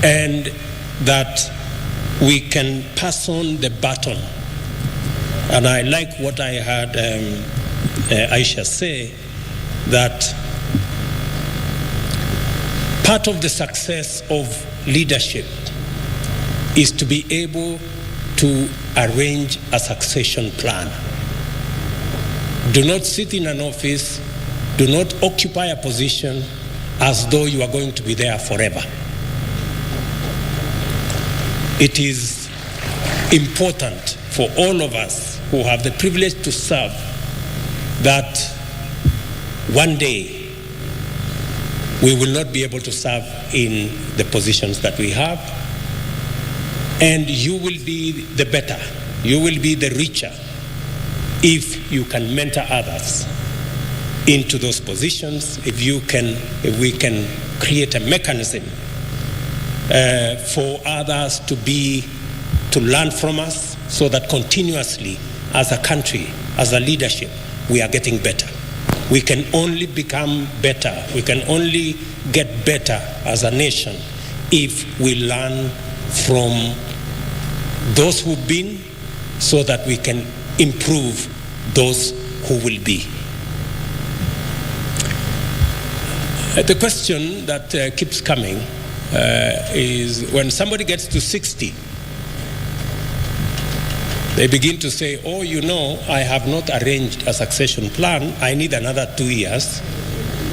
and that we can pass on the baton. And I like what I heard Aisha say, that part of the success of leadership is to be able to arrange a succession plan. Do not sit in an office, do not occupy a position as though you are going to be there forever. It is important for all of us who have the privilege to serve that one day we will not be able to serve in the positions that we have, and you will be the better, you will be the richer if you can mentor others into those positions, if we can create a mechanism for others to learn from us, so that continuously as a country, as a leadership, we are getting better. We can only become better, we can only get better as a nation if we learn from those who've been, so that we can improve those who will be. The question that keeps coming is, when somebody gets to 60, they begin to say, oh, you know, I have not arranged a succession plan. I need another 2 years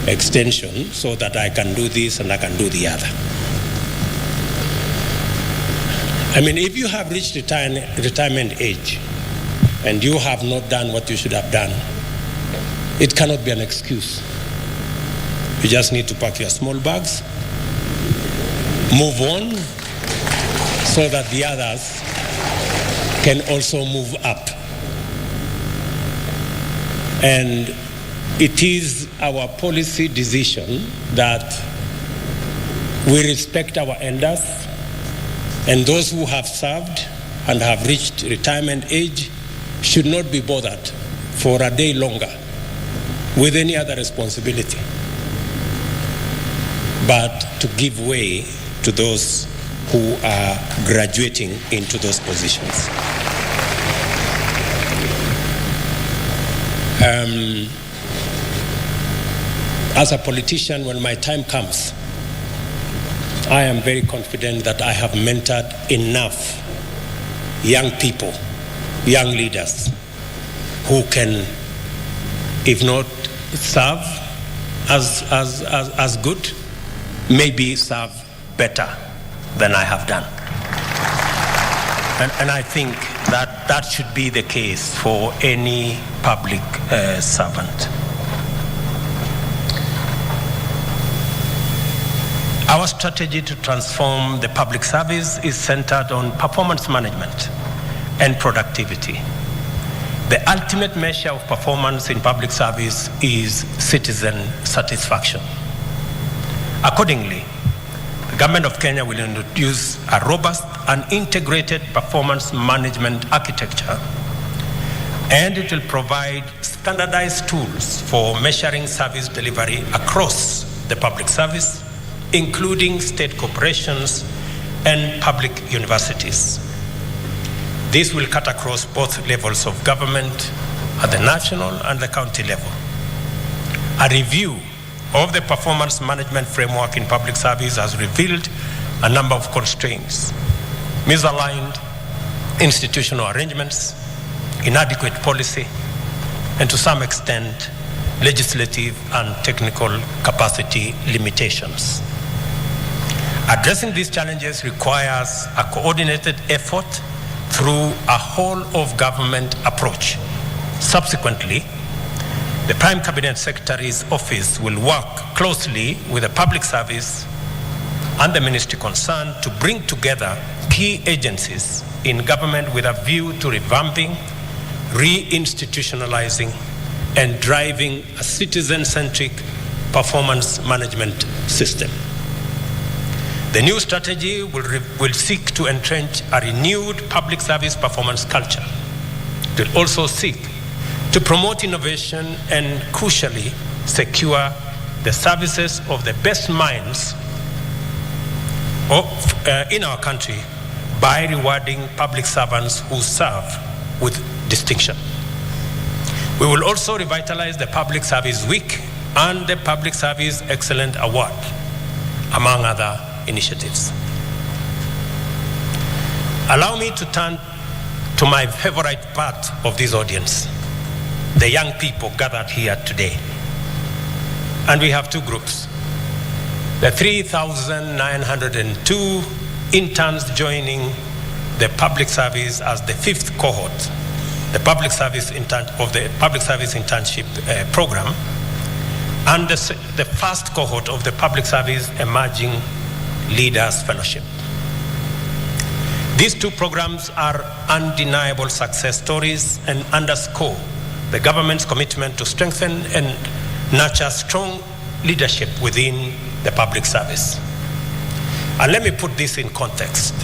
extension so that I can do this and I can do the other. I mean, if you have reached retirement age and you have not done what you should have done, it cannot be an excuse. You just need to pack your small bags, move on, so that the others can also move up. And it is our policy decision that we respect our elders, and those who have served and have reached retirement age should not be bothered for a day longer with any other responsibility, but to give way to those who are graduating into those positions. As a politician, when my time comes, I am very confident that I have mentored enough young people, young leaders, who can, if not serve as good, maybe serve better than I have done. And I think that that should be the case for any public servant. Our strategy to transform the public service is centered on performance management and productivity. The ultimate measure of performance in public service is citizen satisfaction. Accordingly, the government of Kenya will introduce a robust and integrated performance management architecture, and it will provide standardized tools for measuring service delivery across the public service, including state corporations and public universities. This will cut across both levels of government at the national and the county level. A review of the performance management framework in public service has revealed a number of constraints: misaligned institutional arrangements, inadequate policy, and to some extent, legislative and technical capacity limitations. Addressing these challenges requires a coordinated effort through a whole-of-government approach. Subsequently, the Prime Cabinet Secretary's office will work closely with the public service and the ministry concerned to bring together key agencies in government with a view to revamping, reinstitutionalizing, and driving a citizen-centric performance management system. The new strategy will seek to entrench a renewed public service performance culture. It will also seek to promote innovation and, crucially, secure the services of the best minds in our country by rewarding public servants who serve with distinction. We will also revitalize the Public Service Week and the Public Service Excellence Award, among other initiatives. Allow me to turn to my favorite part of this audience, the young people gathered here today. And we have two groups. The 3,902 interns joining the public service as the 5th cohort, the public service of the public service internship program, and the first cohort of the public service emerging leaders fellowship. These two programs are undeniable success stories and underscore the government's commitment to strengthen and nurture strong leadership within the public service. And let me put this in context.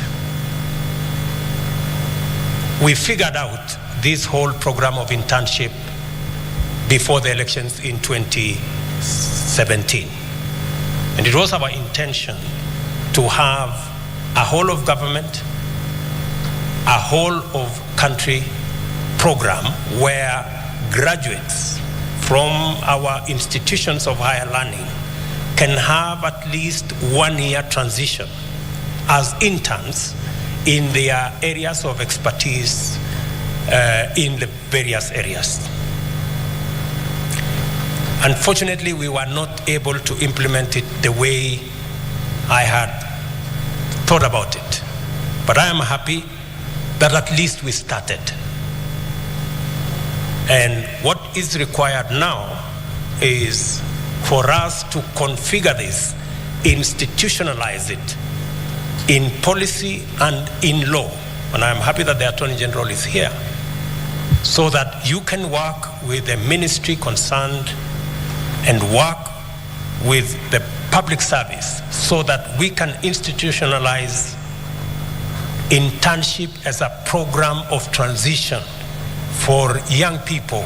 We figured out this whole program of internship before the elections in 2017. And it was our intention to have a whole of government, a whole of country program where graduates from our institutions of higher learning can have at least 1 year transition as interns in their areas of expertise in the various areas. Unfortunately, we were not able to implement it the way I had thought about it. But I am happy that at least we started. And what is required now is for us to configure this, institutionalize it in policy and in law. And I'm happy that the Attorney General is here, so that you can work with the ministry concerned and work with the public service so that we can institutionalize internship as a program of transition for young people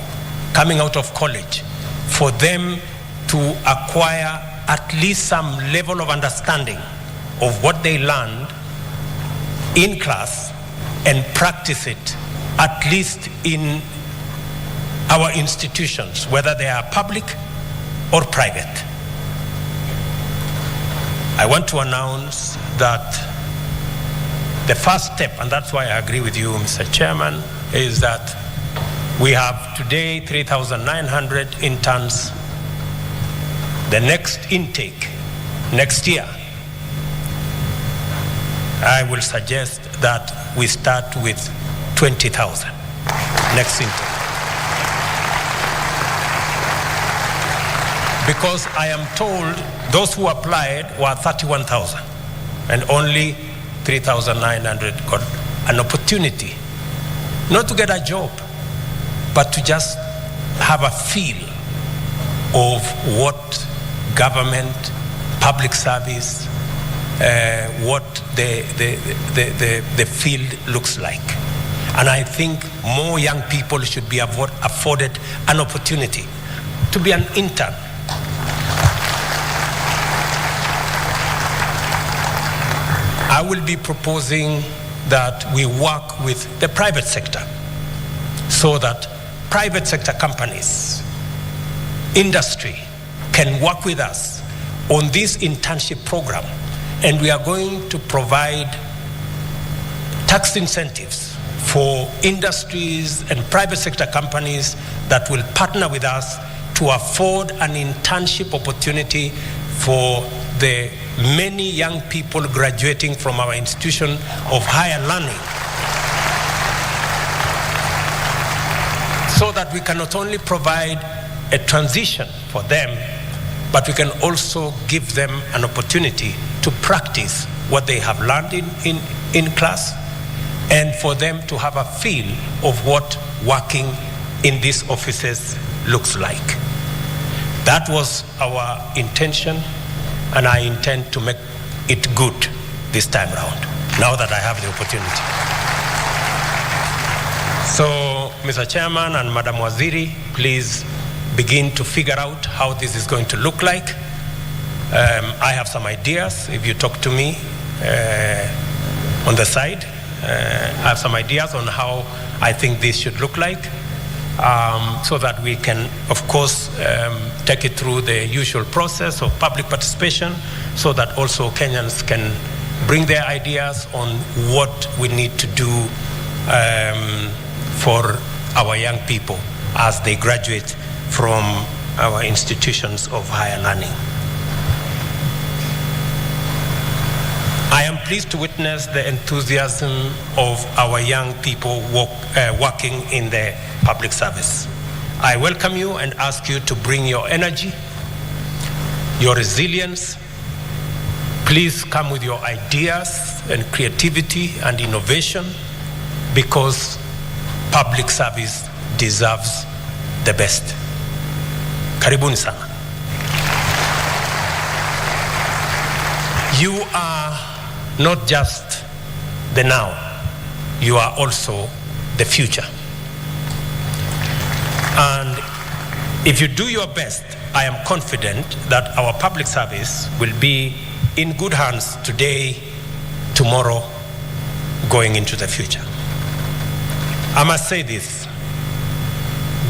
coming out of college, for them to acquire at least some level of understanding of what they learned in class and practice it at least in our institutions, whether they are public or private. I want to announce that the first step, and that's why I agree with you, Mr. Chairman, is that we have today 3,900 interns. The next intake, next year, I will suggest that we start with 20,000 next intake. Because I am told those who applied were 31,000 and only 3,900 got an opportunity, not to get a job, but to just have a feel of what government, public service, what the field looks like. And I think more young people should be afforded an opportunity to be an intern. I will be proposing that we work with the private sector so that private sector companies, industry can work with us on this internship program, and we are going to provide tax incentives for industries and private sector companies that will partner with us to afford an internship opportunity for the many young people graduating from our institution of higher learning, so that we can not only provide a transition for them, but we can also give them an opportunity to practice what they have learned in class, and for them to have a feel of what working in these offices looks like. That was our intention, and I intend to make it good this time around, now that I have the opportunity. So, Mr. Chairman and Madam Waziri, please begin to figure out how this is going to look like. I have some ideas. If you talk to me on the side, I have some ideas on how I think this should look like, so that we can, of course, take it through the usual process of public participation, so that also Kenyans can bring their ideas on what we need to do for our young people as they graduate from our institutions of higher learning. I am pleased to witness the enthusiasm of our young people working in the public service. I welcome you and ask you to bring your energy, your resilience. Please come with your ideas and creativity and innovation, because public service deserves the best. Karibuni sana. You are not just the now, you are also the future. And if you do your best, I am confident that our public service will be in good hands today, tomorrow, going into the future. I must say this: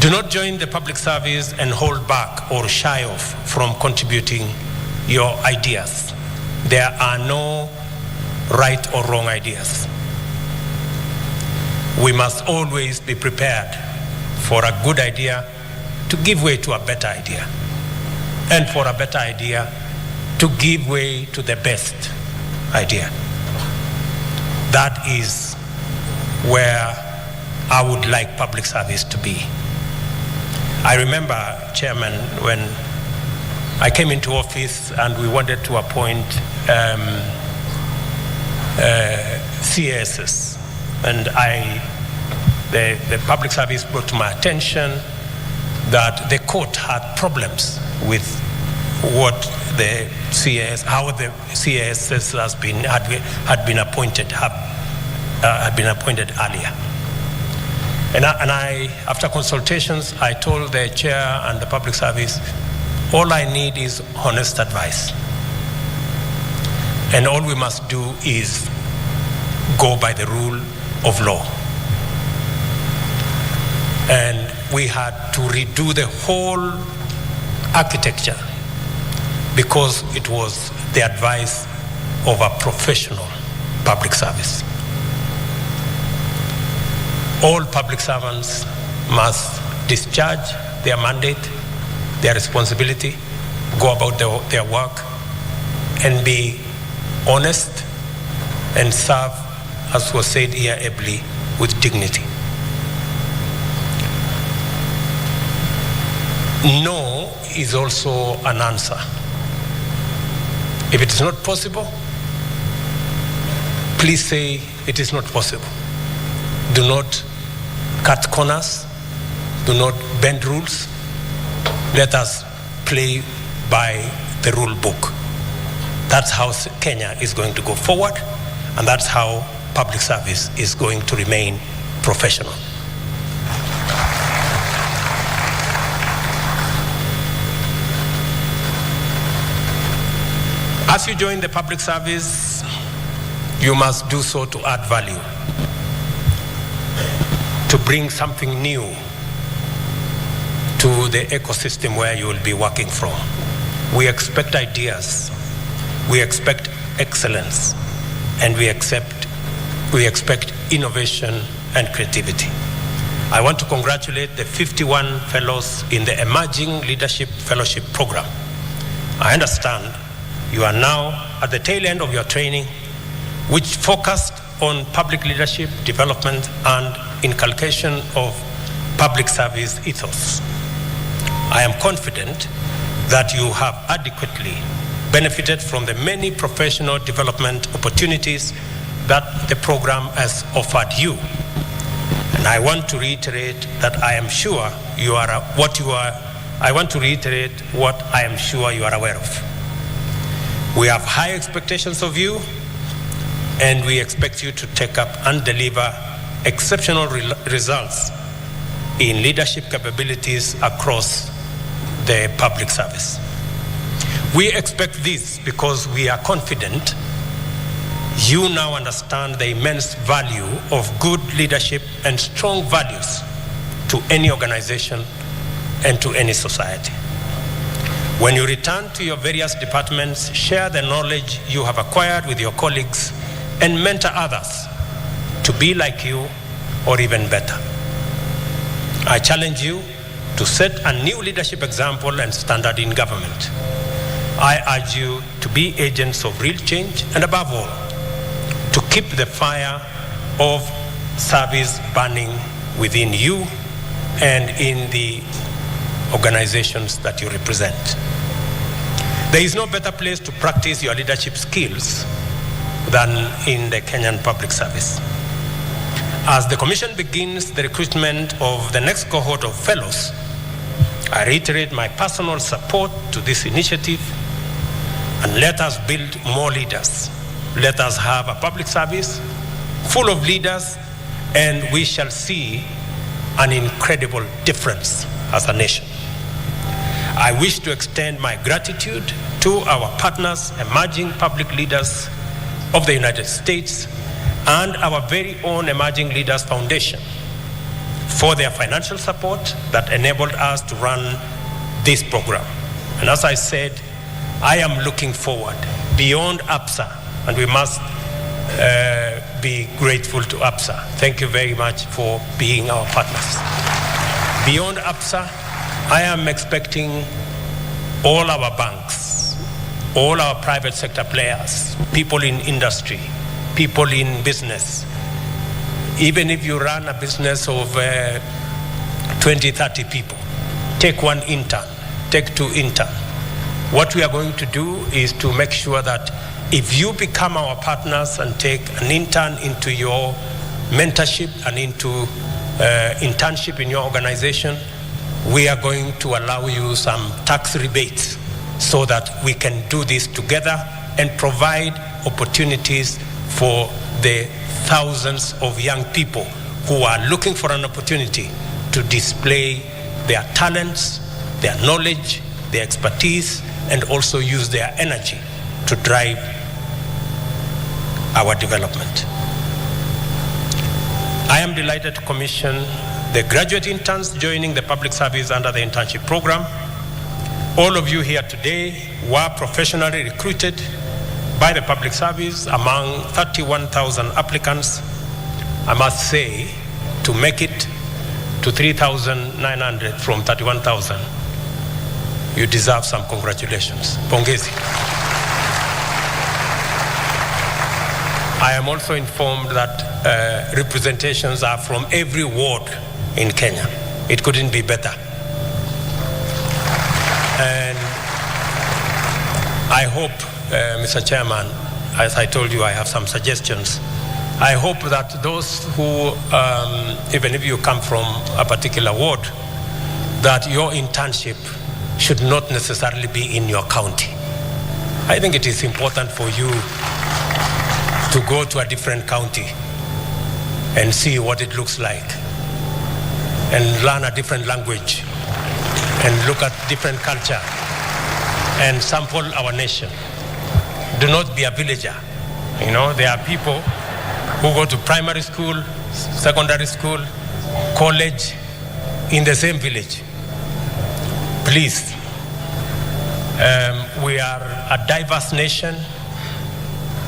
do not join the public service and hold back or shy off from contributing your ideas. There are no right or wrong ideas. We must always be prepared for a good idea to give way to a better idea, and for a better idea to give way to the best idea. That is where I would like public service to be. I remember, Chairman, when I came into office and we wanted to appoint CASs, and the public service brought to my attention that the court had problems with what the CAS, how the CASs had been appointed earlier. And I, after consultations, I told the chair and the public service, all I need is honest advice. And all we must do is go by the rule of law. And we had to redo the whole architecture because it was the advice of a professional public service. All public servants must discharge their mandate, their responsibility, go about their work, and be honest and serve, as was said here ably, with dignity. No is also an answer. If it is not possible, please say it is not possible. Do not cut corners. Do not bend rules. Let us play by the rule book. That's how Kenya is going to go forward, and that's how public service is going to remain professional. As you join the public service, you must do so to add value, to bring something new to the ecosystem where you will be working from. We expect ideas, we expect excellence, and we expect innovation and creativity. I want to congratulate the 51 fellows in the Emerging Leadership Fellowship Program. I understand you are now at the tail end of your training, which focused on public leadership development and inculcation of public service ethos. I am confident that you have adequately benefited from the many professional development opportunities that the program has offered you. And I want to reiterate that I am sure you are what I am sure you are aware of. We have high expectations of you, and we expect you to take up and deliver exceptional results in leadership capabilities across the public service. We expect this because we are confident you now understand the immense value of good leadership and strong values to any organization and to any society. When you return to your various departments, share the knowledge you have acquired with your colleagues and mentor others to be like you or even better. I challenge you to set a new leadership example and standard in government. I urge you to be agents of real change and, above all, to keep the fire of service burning within you and in the organizations that you represent. There is no better place to practice your leadership skills than in the Kenyan Public Service. As the Commission begins the recruitment of the next cohort of fellows, I reiterate my personal support to this initiative, and let us build more leaders. Let us have a public service full of leaders, and we shall see an incredible difference as a nation. I wish to extend my gratitude to our partners, emerging public leaders of the United States, and our very own Emerging Leaders Foundation for their financial support that enabled us to run this program. And as I said, I am looking forward beyond APSA, and we must be grateful to APSA. Thank you very much for being our partners. Beyond APSA, I am expecting all our banks, all our private sector players, people in industry, people in business. Even if you run a business of 20, 30 people, take one intern, take two interns. What we are going to do is to make sure that if you become our partners and take an intern into your mentorship and into internship in your organization, we are going to allow you some tax rebates so that we can do this together and provide opportunities for the thousands of young people who are looking for an opportunity to display their talents, their knowledge, their expertise, and also use their energy to drive our development. I am delighted to commission the graduate interns joining the public service under the internship program. All of you here today were professionally recruited by the public service among 31,000 applicants. I must say, to make it to 3,900 from 31,000, you deserve some congratulations. Pongezi. I am also informed that representations are from every ward in Kenya. It couldn't be better. And I hope, Mr. Chairman, as I told you, I have some suggestions. I hope that those who, even if you come from a particular ward, that your internship should not necessarily be in your county. I think it is important for you to go to a different county and see what it looks like, and learn a different language, and look at different culture, and sample our nation. Do not be a villager. You know, there are people who go to primary school, secondary school, college in the same village. Please, we are a diverse nation,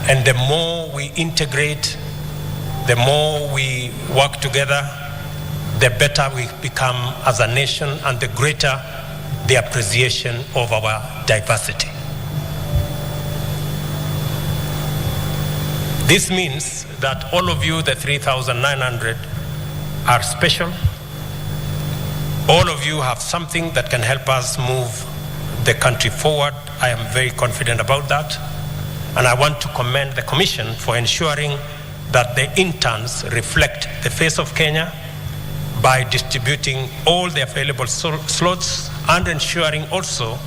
and the more we integrate, the more we work together, the better we become as a nation, and the greater the appreciation of our diversity. This means that all of you, the 3,900, are special. All of you have something that can help us move the country forward. I am very confident about that. And I want to commend the Commission for ensuring that the interns reflect the face of Kenya by distributing all the available slots, and ensuring also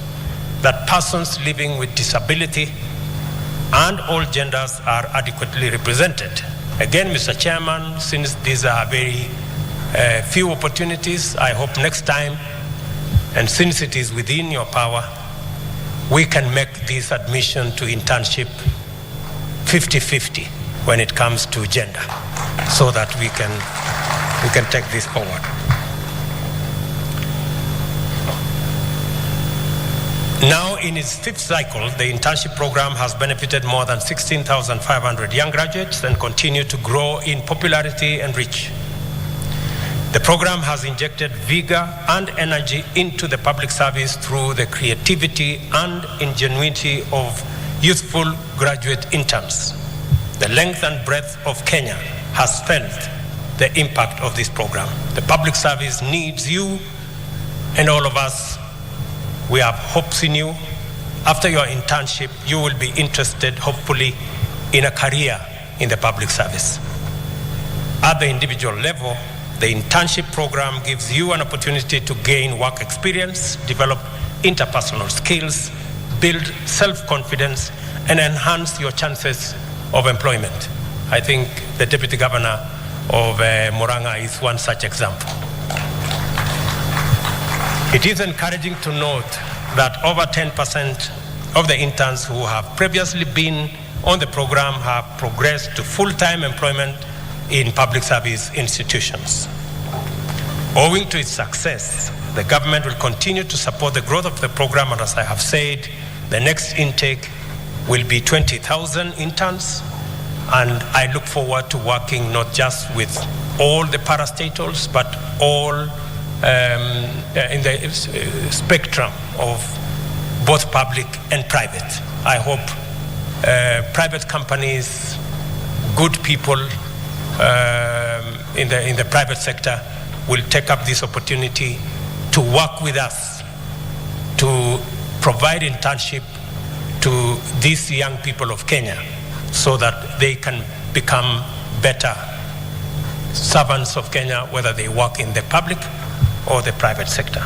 that persons living with disability and all genders are adequately represented. Again, Mr. Chairman, since these are very few opportunities, I hope next time, and since it is within your power, we can make this admission to internship 50-50 when it comes to gender, so that we can take this forward. Now, in its fifth cycle, the internship program has benefited more than 16,500 young graduates and continue to grow in popularity and reach. The program has injected vigor and energy into the public service through the creativity and ingenuity of youthful graduate interns. the length and breadth of Kenya has felt the impact of this program. The public service needs you and all of us. We have hopes in you. After your internship, you will be interested, hopefully, in a career in the public service. At the individual level, the internship program gives you an opportunity to gain work experience, develop interpersonal skills, build self-confidence, and enhance your chances of employment. I think the Deputy Governor of Murang'a is one such example. It is encouraging to note that over 10% of the interns who have previously been on the program have progressed to full-time employment in public service institutions. Owing to its success, the government will continue to support the growth of the program, and as I have said, the next intake will be 20,000 interns, and I look forward to working not just with all the parastatals, but all in the spectrum of both public and private. I hope private companies, good people in the private sector will take up this opportunity to work with us to provide internship to these young people of Kenya so that they can become better servants of Kenya, whether they work in the public or the private sector.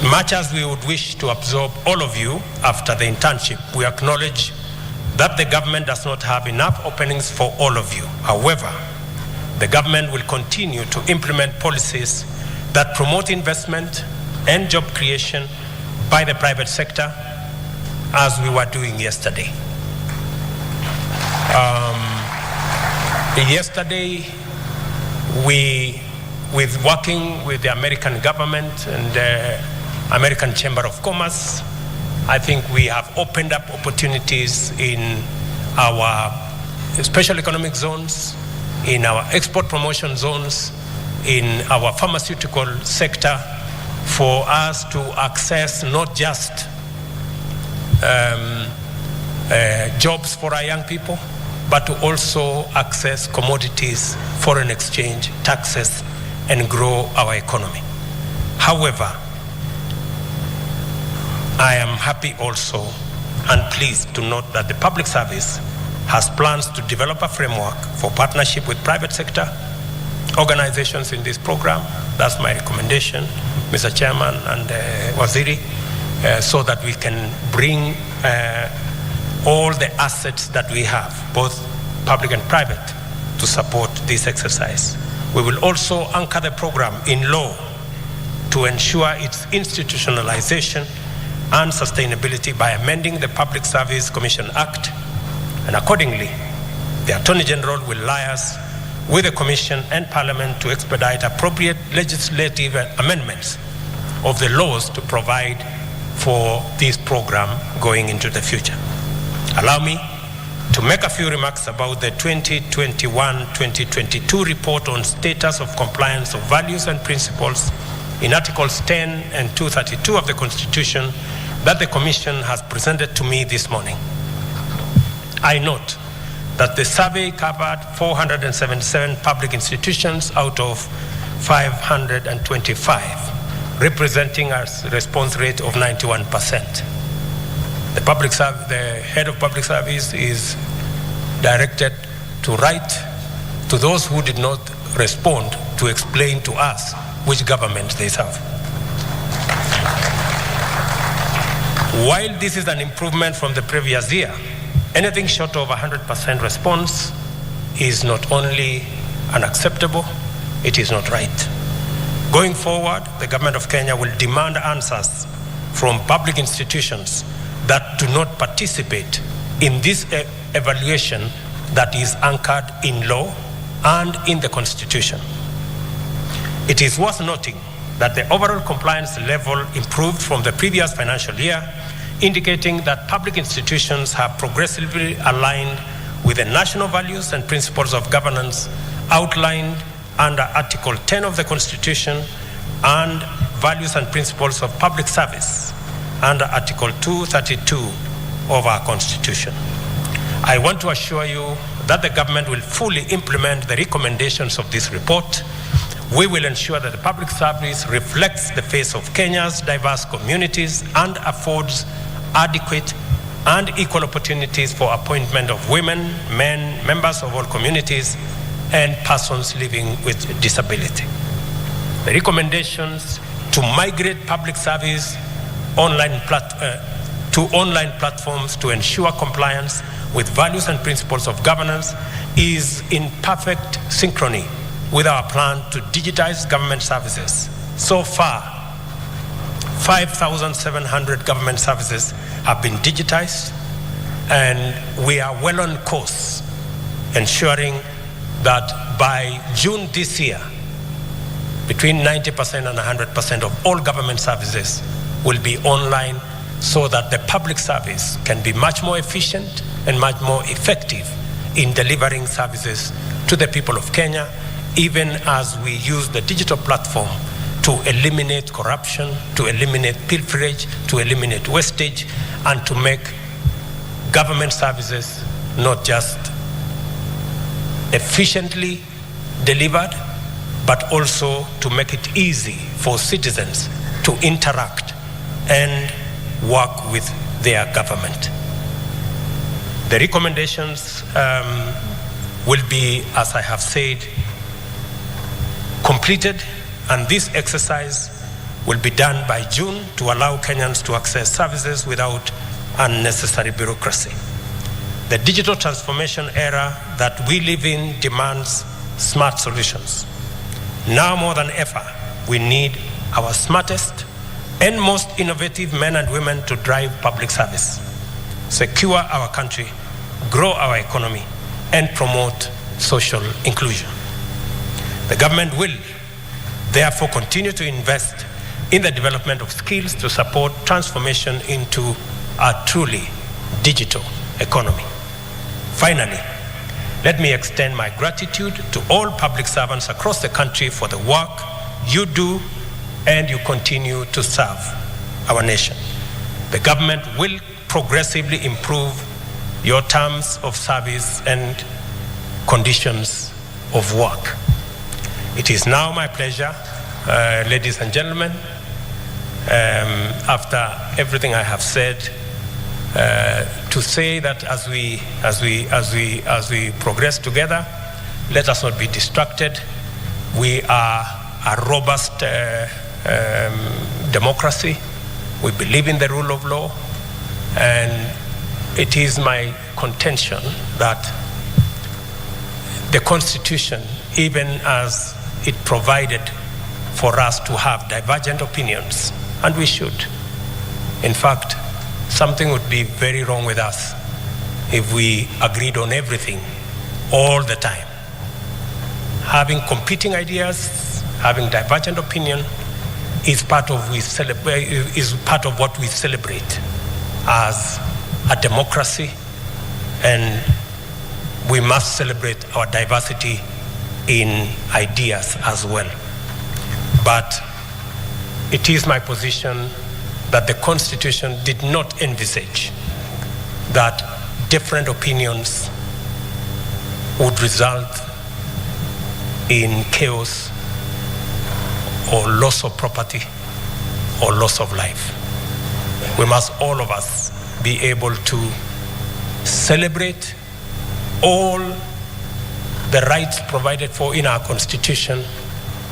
Much as we would wish to absorb all of you after the internship, we acknowledge that the government does not have enough openings for all of you. However, the government will continue to implement policies that promote investment and job creation by the private sector, as we were doing yesterday. Yesterday, with working with the American government and the American Chamber of Commerce, I think we have opened up opportunities in our special economic zones, in our export promotion zones, in our pharmaceutical sector, for us to access not just jobs for our young people, but to also access commodities, foreign exchange, taxes, and grow our economy. However, I am happy also and pleased to note that the public service has plans to develop a framework for partnership with private sector organizations in this program. That's my recommendation, Mr. Chairman and Waziri, so that we can bring all the assets that we have, both public and private, to support this exercise. We will also anchor the program in law to ensure its institutionalization and sustainability by amending the Public Service Commission Act, and accordingly, the Attorney General will liaise with the Commission and Parliament to expedite appropriate legislative amendments of the laws to provide for this program going into the future. Allow me to make a few remarks about the 2021-2022 report on status of compliance of values and principles in Articles 10 and 232 of the Constitution that the Commission has presented to me this morning. I note that the survey covered 477 public institutions out of 525, representing a response rate of 91%. The head of public service is directed to write to those who did not respond to explain to us which government they serve. While this is an improvement from the previous year, anything short of 100% response is not only unacceptable, it is not right. Going forward, the government of Kenya will demand answers from public institutions that do not participate in this evaluation that is anchored in law and in the Constitution. It is worth noting that the overall compliance level improved from the previous financial year, indicating that public institutions have progressively aligned with the national values and principles of governance outlined under Article 10 of the Constitution and values and principles of public service under Article 232 of our Constitution. I want to assure you that the government will fully implement the recommendations of this report. We will ensure that the public service reflects the face of Kenya's diverse communities and affords adequate and equal opportunities for appointment of women, men, members of all communities, and persons living with disability. The recommendations to migrate public service to online platforms to ensure compliance with values and principles of governance is in perfect synchrony with our plan to digitize government services. So far, 5,700 government services have been digitized, and we are well on course, ensuring that by June this year, between 90% and 100% of all government services will be online, so that the public service can be much more efficient and much more effective in delivering services to the people of Kenya, even as we use the digital platform to eliminate corruption, to eliminate pilferage, to eliminate wastage, and to make government services not just efficiently delivered, but also to make it easy for citizens to interact and work with their government. The recommendations will be, as I have said, completed, and this exercise will be done by June to allow Kenyans to access services without unnecessary bureaucracy. The digital transformation era that we live in demands smart solutions. Now more than ever, we need our smartest and most innovative men and women to drive public service, secure our country, grow our economy, and promote social inclusion. The government will therefore continue to invest in the development of skills to support transformation into a truly digital economy. Finally, let me extend my gratitude to all public servants across the country for the work you do and you continue to serve our nation. The government will progressively improve your terms of service and conditions of work. It is now my pleasure, ladies and gentlemen, after everything I have said, to say that as we progress together, let us not be distracted. We are a robust democracy. We believe in the rule of law, and it is my contention that the Constitution, even as it provided for us to have divergent opinions, and we should. In fact, something would be very wrong with us if we agreed on everything all the time. Having competing ideas, having divergent opinion is part of what we celebrate as a democracy, and we must celebrate our diversity in ideas as well. But it is my position that the Constitution did not envisage that different opinions would result in chaos or loss of property or loss of life. We must, all of us, be able to celebrate all the rights provided for in our Constitution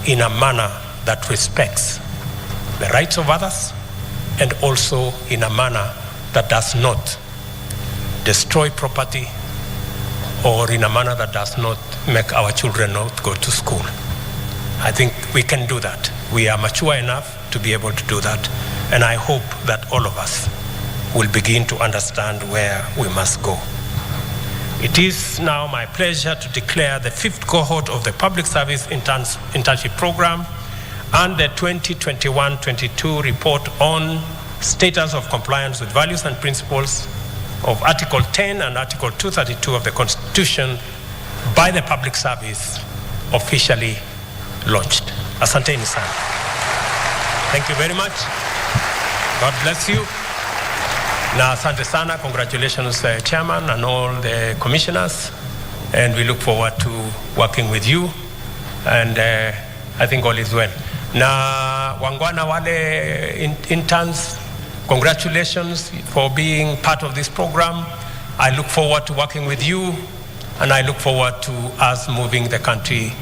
in a manner that respects the rights of others, and also in a manner that does not destroy property, or in a manner that does not make our children not go to school. I think we can do that. We are mature enough to be able to do that, and I hope that all of us will begin to understand where we must go. It is now my pleasure to declare the 5th cohort of the Public Service Internship Program and the 2021-22 report on status of compliance with values and principles of Article 10 and Article 232 of the Constitution by the Public Service officially launched. Asanteni sana. Thank you very much. God bless you. Na asante sana, congratulations Chairman and all the commissioners, and we look forward to working with you, and I think all is well. Na wangwana wale interns, congratulations for being part of this program. I look forward to working with you, and I look forward to us moving the country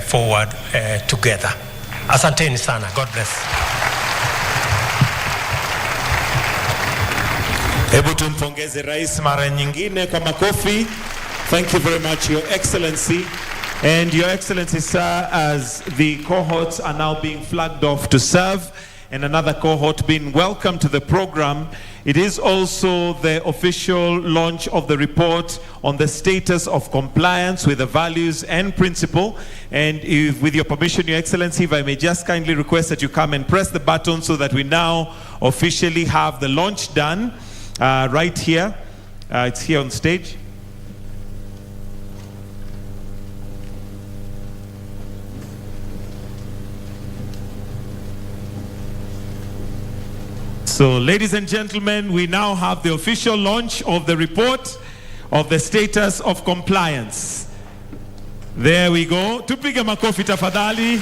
forward together. Asanteni sana. God bless. Hebu tumpongeze rais mara nyingine kwa makofi. Thank you very much, Your Excellency. And Your Excellency, sir, as the cohorts are now being flagged off to serve, and another cohort being welcomed to the program, it is also the official launch of the report on the status of compliance with the values and principle. And if, with your permission, Your Excellency, if I may just kindly request that you come and press the button so that we now officially have the launch done. Right here, it's here on stage. So, ladies and gentlemen, we now have the official launch of the report of the status of compliance. There we go. Tupige makofi tafadhali.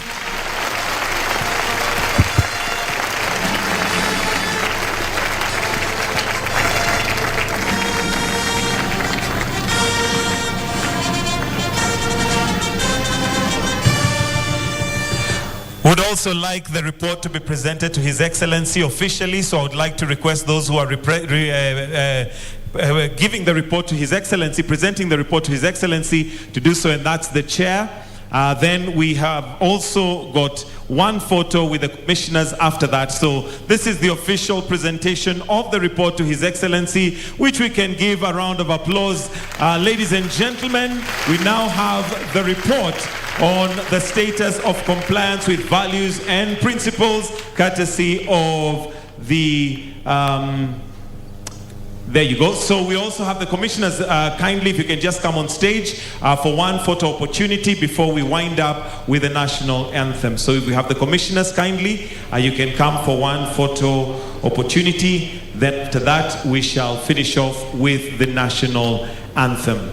Would also like the report to be presented to His Excellency officially, so I would like to request those who are giving the report to His Excellency, presenting the report to His Excellency, to do so, and that's the chair. Then we have also got one photo with the commissioners after that. So this is the official presentation of the report to His Excellency, which we can give a round of applause. Ladies and gentlemen, we now have the report on the status of compliance with values and principles, courtesy of the there you go. So we also have the commissioners, kindly if you can just come on stage for one photo opportunity before we wind up with the national anthem. So if we have the commissioners, kindly you can come for one photo opportunity. Then after that we shall finish off with the national anthem.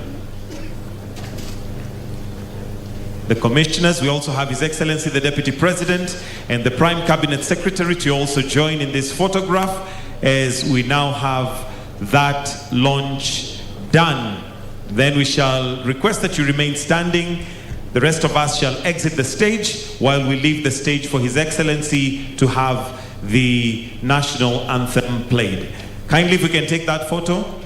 The commissioners, we also have His Excellency the Deputy President and the Prime Cabinet Secretary to also join in this photograph as we now have that launch done. Then we shall request that you remain standing. The rest of us shall exit the stage while we leave the stage for His Excellency to have the national anthem played. Kindly if we can take that photo.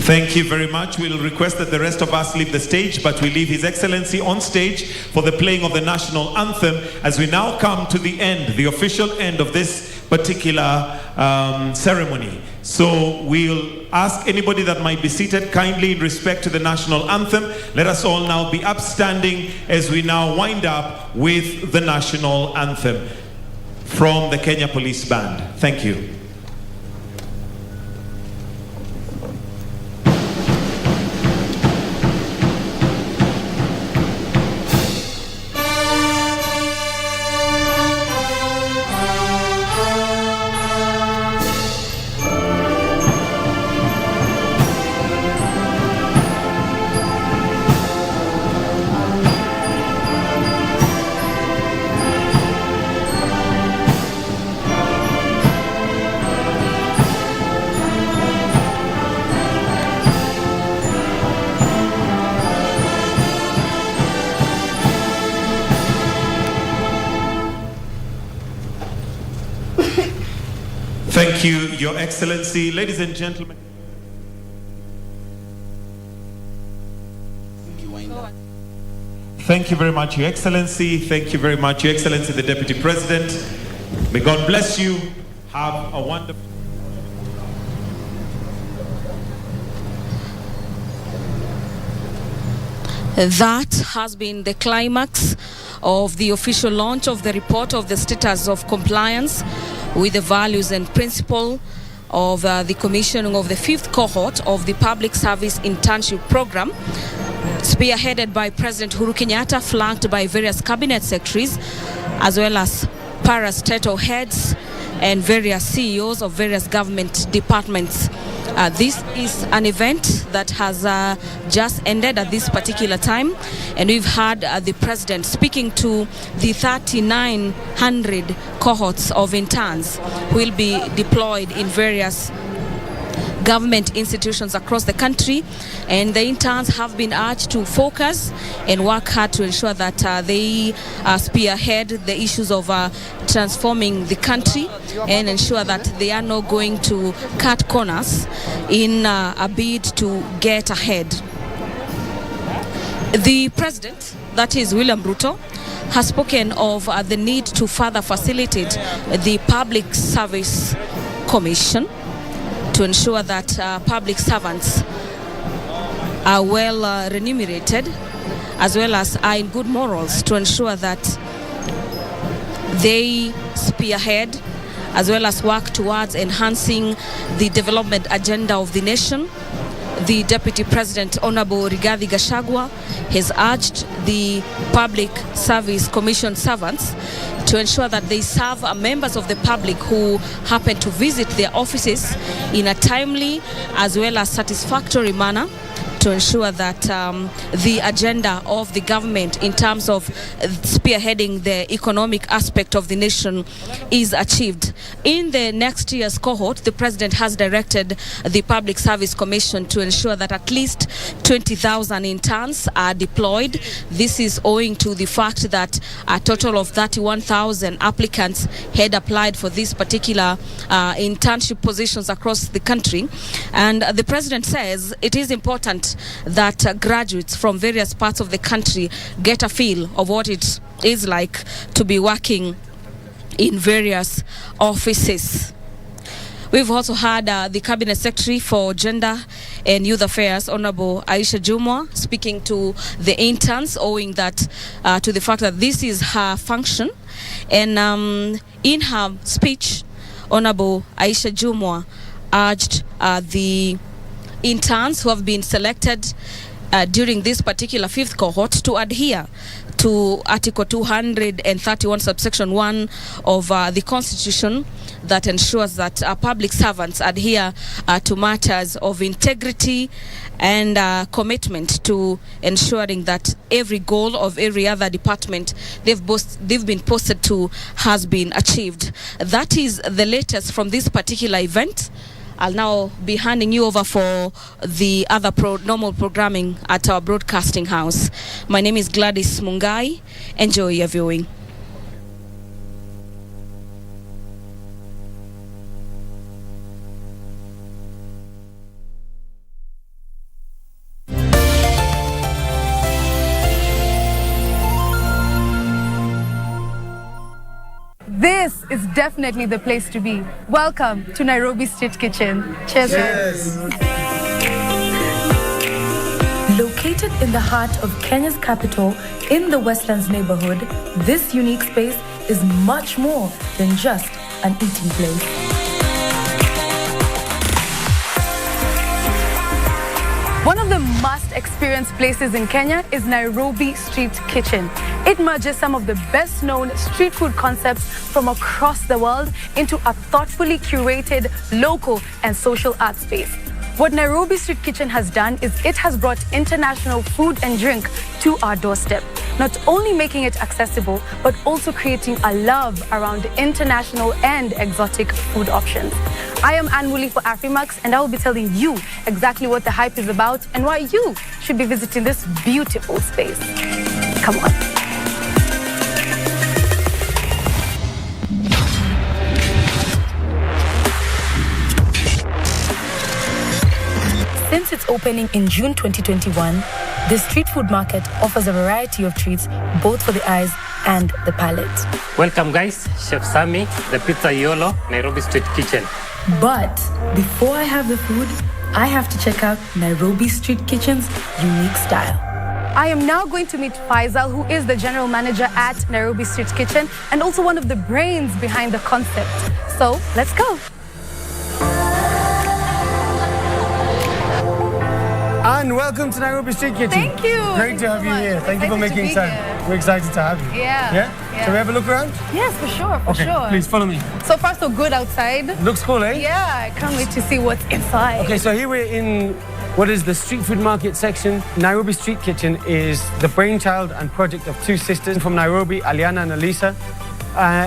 Thank you very much. We'll request that the rest of us leave the stage, but we leave His Excellency on stage for the playing of the national anthem as we now come to the end, the official end of this particular ceremony. So we'll ask anybody that might be seated kindly in respect to the national anthem. Let us all now be upstanding as we now wind up with the national anthem from the Kenya Police Band. Thank you. Thank you, Your Excellency. Ladies and gentlemen. Thank you very much, Your Excellency. Thank you very much, Your Excellency, the Deputy President. May God bless you. Have a wonderful... That has been the climax of the official launch of the report of the status of compliance with the values and principle of the commissioning of the 5th cohort of the Public Service Internship Program, spearheaded by President Uhuru Kenyatta, flanked by various cabinet secretaries, as well as parastatal heads and various CEOs of various government departments. This is an event that has just ended at this particular time, and we've had the president speaking to the 3,900 cohorts of interns who will be deployed in various government institutions across the country, and the interns have been urged to focus and work hard to ensure that they spearhead the issues of transforming the country and ensure that they are not going to cut corners in a bid to get ahead. The president, that is William Ruto, has spoken of the need to further facilitate the Public Service Commission to ensure that public servants are well remunerated, as well as are in good morals, to ensure that they spearhead as well as work towards enhancing the development agenda of the nation. The Deputy President, Honorable Rigathi Gachagua, has urged the Public Service Commission servants to ensure that they serve members of the public who happen to visit their offices in a timely as well as satisfactory manner, to ensure that the agenda of the government in terms of spearheading the economic aspect of the nation is achieved. In the next year's cohort, the president has directed the Public Service Commission to ensure that at least 20,000 interns are deployed. This is owing to the fact that a total of 31,000 applicants had applied for this particular internship positions across the country. And the president says it is important that graduates from various parts of the country get a feel of what it is like to be working in various offices. We've also had the Cabinet Secretary for Gender and Youth Affairs, Honorable Aisha Jumwa, speaking to the interns, owing that to the fact that this is her function. And in her speech, Honorable Aisha Jumwa urged the interns who have been selected during this particular 5th cohort to adhere to Article 231 subsection 1 of the Constitution, that ensures that public servants adhere to matters of integrity and commitment to ensuring that every goal of every other department they've been posted to has been achieved. That is the latest from this particular event. I'll now be handing you over for the other normal programming at our broadcasting house. My name is Gladys Mungai. Enjoy your viewing. This is definitely the place to be. Welcome to Nairobi Street Kitchen. Cheers. Cheers. Located in the heart of Kenya's capital, in the Westlands neighborhood, this unique space is much more than just an eating place. One of the must-experience places in Kenya is Nairobi Street Kitchen. It merges some of the best-known street food concepts from across the world into a thoughtfully curated local and social art space. What Nairobi Street Kitchen has done is it has brought international food and drink to our doorstep, not only making it accessible, but also creating a love around international and exotic food options. I am Anne Woolley for Afrimax, and I will be telling you exactly what the hype is about and why you should be visiting this beautiful space. Come on. Since its opening in June 2021, the street food market offers a variety of treats both for the eyes and the palate. Welcome guys, Chef Sammy, the Pizza Yolo, Nairobi Street Kitchen. But before I have the food, I have to check out Nairobi Street Kitchen's unique style. I am now going to meet Faisal, who is the general manager at Nairobi Street Kitchen and also one of the brains behind the concept. So let's go. And welcome to Nairobi Street Kitchen. Thank you. Great to have you here. Thank you for making time. We're excited to have you. Yeah. Shall we have a look around? Yes, for sure, for sure. Please follow me. So far, so good outside. Looks cool, eh? Yeah, I can't wait to see what's inside. Okay, so here we're in what is the street food market section. Nairobi Street Kitchen is the brainchild and project of two sisters from Nairobi, Aliana and Alisa.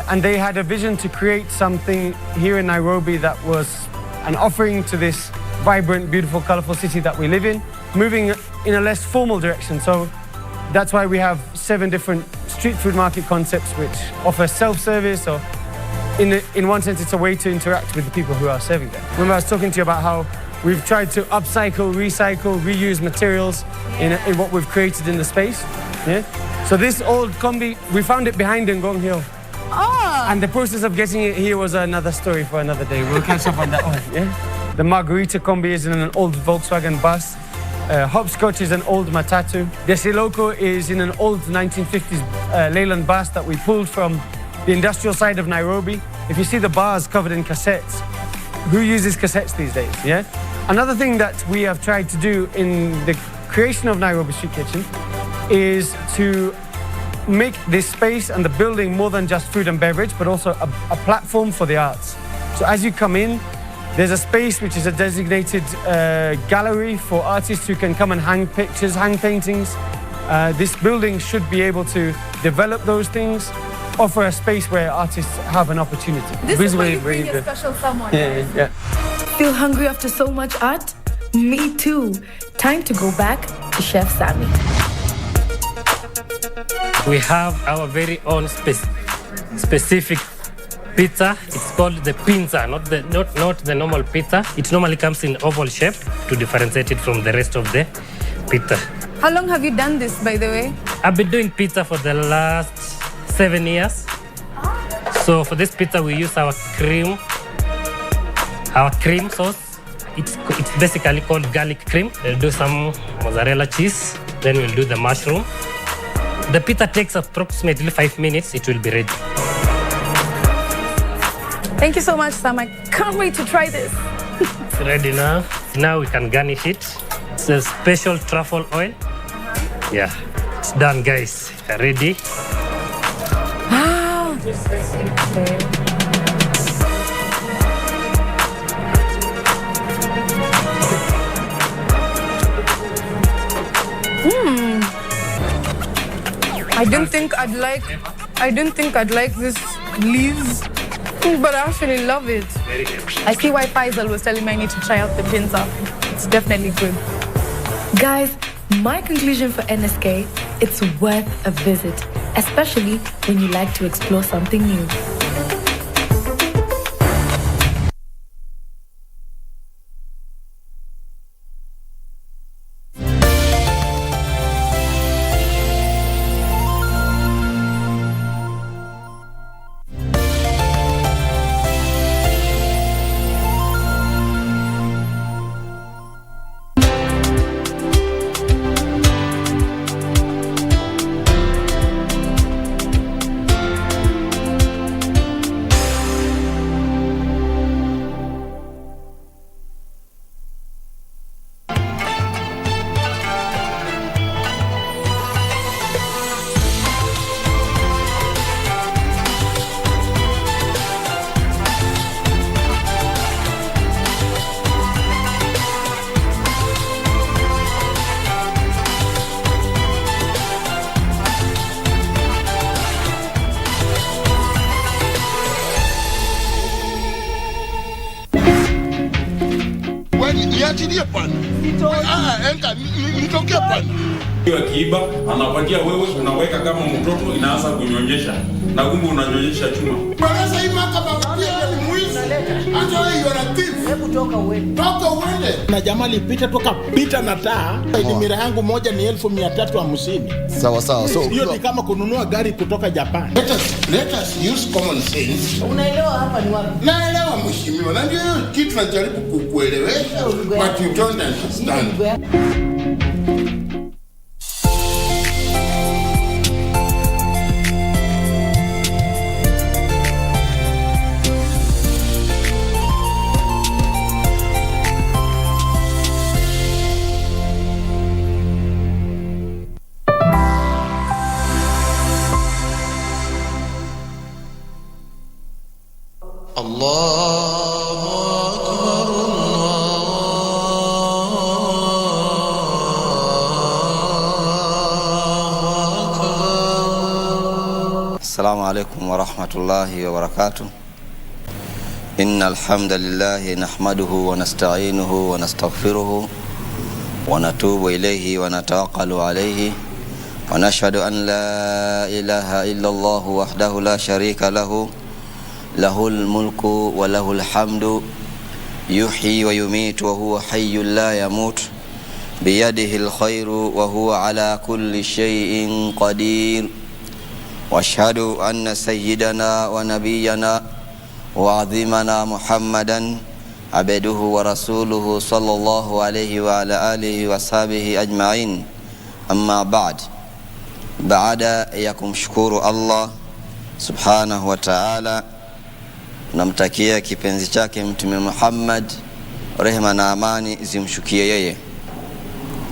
And they had a vision to create something here in Nairobi that was an offering to this vibrant, beautiful, colorful city that we live in, moving in a less formal direction. So that's why we have 7 different street food market concepts which offer self-service, or in one sense, it's a way to interact with the people who are serving them. Remember I was talking to you about how we've tried to upcycle, recycle, reuse materials in what we've created in the space. Yeah? So this old combi, we found it behind Ngong Hill. Oh. And the process of getting it here was another story for another day. We'll catch up on that one. Yeah? The Margarita combi is in an old Volkswagen bus. Hopscotch is an old Matatu. The Siloko is in an old 1950s Leyland bus that we pulled from the industrial side of Nairobi. If you see the bars covered in cassettes, who uses cassettes these days, yeah? Another thing that we have tried to do in the creation of Nairobi Street Kitchen is to make this space and the building more than just food and beverage, but also a platform for the arts. So as you come in, there's a space which is a designated gallery for artists who can come and hang pictures, hang paintings. This building should be able to develop those things, offer a space where artists have an opportunity. This is where you bring a special someone. Yeah. Feel hungry after so much art? Me too. Time to go back to Chef Sammy. We have our very own specific pizza. It's called the pinza, not the normal pizza. It normally comes in oval shape to differentiate it from the rest of the pizza. How long have you done this, by the way? I've been doing pizza for the last 7 years. So for this pizza, we use our cream sauce. It's basically called garlic cream. We'll do some mozzarella cheese. Then we'll do the mushroom. The pizza takes approximately 5 minutes. It will be ready. Thank you so much, Sam. I can't wait to try this. It's ready now. Now we can garnish it. It's a special truffle oil. Yeah, it's done, guys. Ready? Wow. I didn't think I'd like this leaves, but I actually love it. I see why Faisal was telling me I need to try out the pinza. It's definitely good. Guys, my conclusion for NSK, it's worth a visit, especially when you like to explore something new. niachilie pana. Nitokee pana. Akiiba anapatia wewe, unaweka kama mtoto, inaanza kunyonyesha na kumbe unanyonyesha chuma. Barasa hii mahakama ni mwizi. Hata wewe you thief. Hebu toka uende. Na jamaa alipita toka pita na taa. Mira yangu moja ni 1350. Sawa. So hiyo ni kama kununua gari kutoka Japan. Let us use common sense. Unaelewa hapa ni wapi? Naelewa mheshimiwa. Na ndio kitu tunajaribu kukuelewesha, but you don't understand. Assalamu alaikum wa rahmatullahi wa barakatuh. Innal hamdalillah nahmaduhu wa nasta'inuhu wa nastaghfiruhu wa natubu ilayhi wa natawakkalu alayhi wa nashhadu an la ilaha illa Allah wahdahu la sharika lahu lahul mulku wa lahul hamdu yuhyi wa yumitu wa huwa hayyul la yamut biyadihi alkhairu wa huwa ala kulli shay'in qadir. واشهد ان سيدنا ونبينا وعظيمنا محمدا عبده ورسوله صلى الله عليه وعلى اله وصحبه اجمعين. اما بعد ya kumshukuru Allah subhanahu wa ta'ala, namtakia kipenzi chake mtume Muhammad, rehema na amani zimshukie yeye.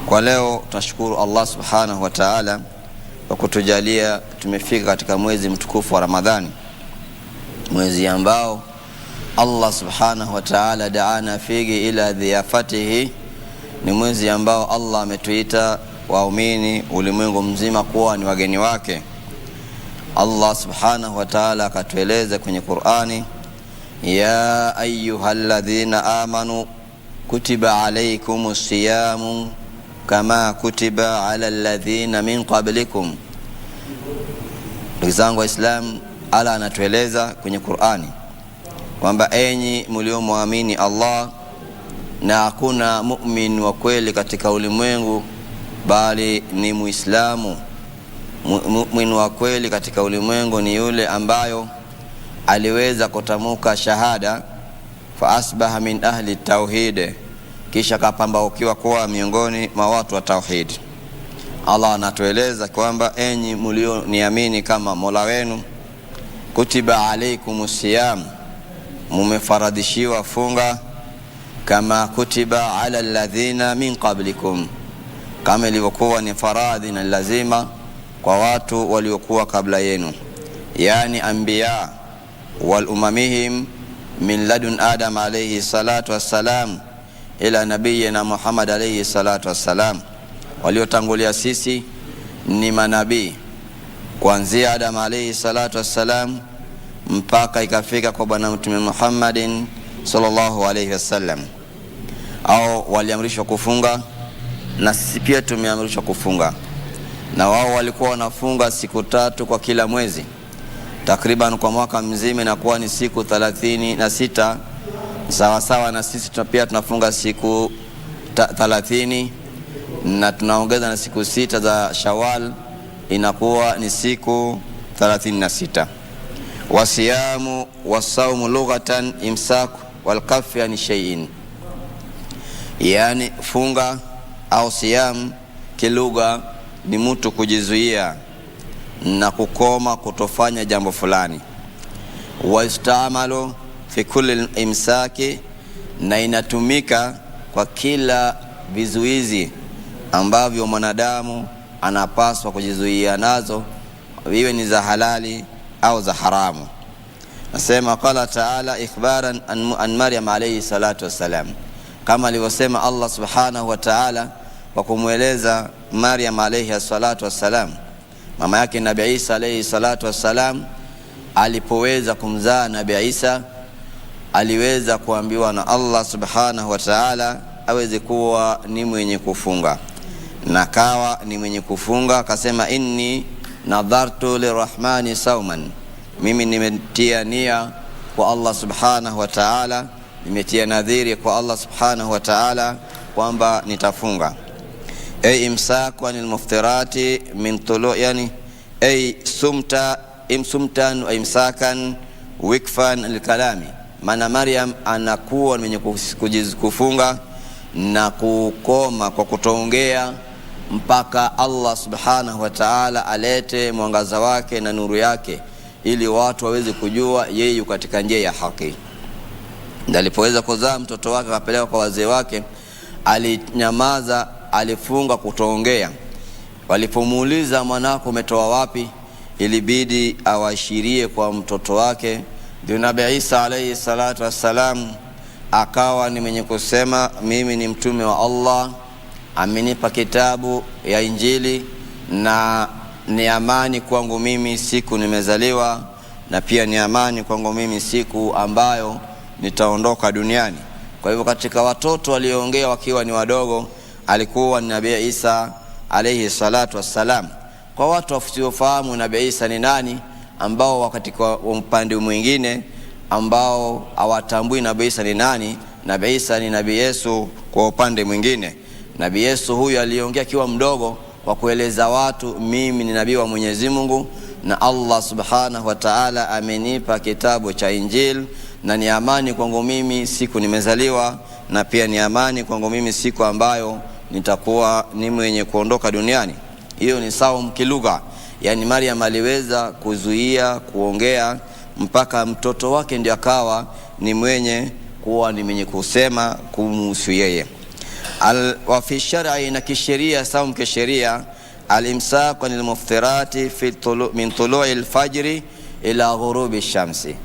Kwa leo tunashukuru Allah subhanahu wa ta'ala kwa kutujalia tumefika katika mwezi mtukufu wa Ramadhani, mwezi ambao Allah subhanahu wa ta'ala daana fihi ila dhiyafatihi. Ni mwezi ambao Allah ametuita waumini ulimwengu mzima kuwa ni wageni wake. Allah subhanahu wa ta'ala akatueleza kwenye Qur'ani, ya ayyuhalladhina amanu kutiba alaykumus siyamu kama kutiba ala alladhina min qablikum. Ndugu zangu Waislamu, Allah anatueleza kwenye Qur'ani kwamba enyi mliomuamini Allah, na hakuna mu'min wa kweli katika ulimwengu bali ni Muislamu. Mu'min wa kweli katika ulimwengu ni yule ambayo aliweza kutamuka shahada fa asbaha min ahli tauhid, kisha kapambaukiwa kuwa miongoni mwa watu wa tauhid. Allah anatueleza kwamba enyi mlioniamini kama Mola wenu, kutiba alaykumus siyam, mumefaradhishiwa funga, kama kutiba ala alladhina min qablikum, kama ilivyokuwa ni faradhi na lazima kwa watu waliokuwa kabla yenu, yani anbiya wal umamihim min ladun Adam alayhi salatu wassalam ila nabiyina Muhammad alayhi salatu wassalam. Waliotangulia sisi ni manabii kuanzia Adam alayhi salatu wassalam mpaka ikafika kwa bwana mtume Muhammadin sallallahu alayhi wasallam. Au waliamrishwa kufunga na sisi pia tumeamrishwa kufunga, na wao walikuwa wanafunga siku 3 kwa kila mwezi, takriban kwa mwaka mzima na kuwa ni siku 36 sawa sawa na sisi pia tunafunga siku 30 na tunaongeza na siku 6 za Shawwal, inakuwa ni siku 36. Wasiyamu wasaumu lughatan imsak wal kaf yani shay'in, yani funga au siyam kilugha ni mtu kujizuia na kukoma kutofanya jambo fulani. Waistamalu fi kulli imsaki, na inatumika kwa kila vizuizi ambavyo mwanadamu anapaswa kujizuia nazo, viwe ni za halali au za haramu. Nasema qala ta'ala ikhbaran an Maryam alayhi salatu wassalam, kama alivyosema Allah subhanahu wa ta'ala kwa kumweleza Maryam alayhi salatu wassalam, mama yake Nabii Isa alayhi salatu wassalam. Alipoweza kumzaa Nabii Isa, aliweza kuambiwa na Allah subhanahu wa ta'ala aweze kuwa ni mwenye kufunga, na kawa ni mwenye kufunga. Akasema inni nadhartu lirahmani sauman, mimi nimetia nia kwa Allah subhanahu wa ta'ala, nimetia nadhiri kwa Allah subhanahu wa ta'ala kwamba nitafunga. Ay imsaku anil muftirati min tulu, yani ay sumtan wa imsakan wikfan alkalami. Maana Maryam anakuwa mwenye kufunga na kukoma kwa kutoongea mpaka Allah subhanahu wa ta'ala alete mwangaza wake na nuru yake, ili watu waweze kujua yeye katika njia ya haki. Ndio alipoweza kuzaa mtoto wake akapeleka kwa wazee wake, alinyamaza, alifunga kutoongea. Walipomuuliza mwanako umetoa wapi, ilibidi awashirie kwa mtoto wake ndio Nabii Isa alayhi salatu wassalam akawa ni mwenye kusema mimi ni mtume wa Allah, amenipa kitabu ya Injili na ni amani kwangu mimi siku nimezaliwa, na pia ni amani kwangu mimi siku ambayo nitaondoka duniani. Kwa hivyo katika watoto walioongea wakiwa ni wadogo alikuwa ni Nabii Isa alayhi salatu wassalam. Kwa watu wasiofahamu Nabii Isa ni nani, ambao wakati kwa upande mwingine ambao hawatambui Nabii Isa ni nani, Nabii Isa ni Nabii Yesu kwa upande mwingine. Nabii Yesu huyu aliongea akiwa mdogo kwa kueleza watu mimi ni nabii wa Mwenyezi Mungu na Allah Subhanahu wa Ta'ala amenipa kitabu cha Injili na ni amani kwangu mimi siku nimezaliwa, na pia ni amani kwangu mimi siku ambayo nitakuwa ni mwenye kuondoka duniani. Hiyo ni saum kilugha, yani Maryam aliweza kuzuia kuongea mpaka mtoto wake ndiye akawa ni mwenye kuwa ni mwenye kusema kumhusu yeye. Wa fi shar'i, na kisheria saum kisheria, alimsaku anil muftirati min tulu'i al-fajri ila ghurubi shamsi,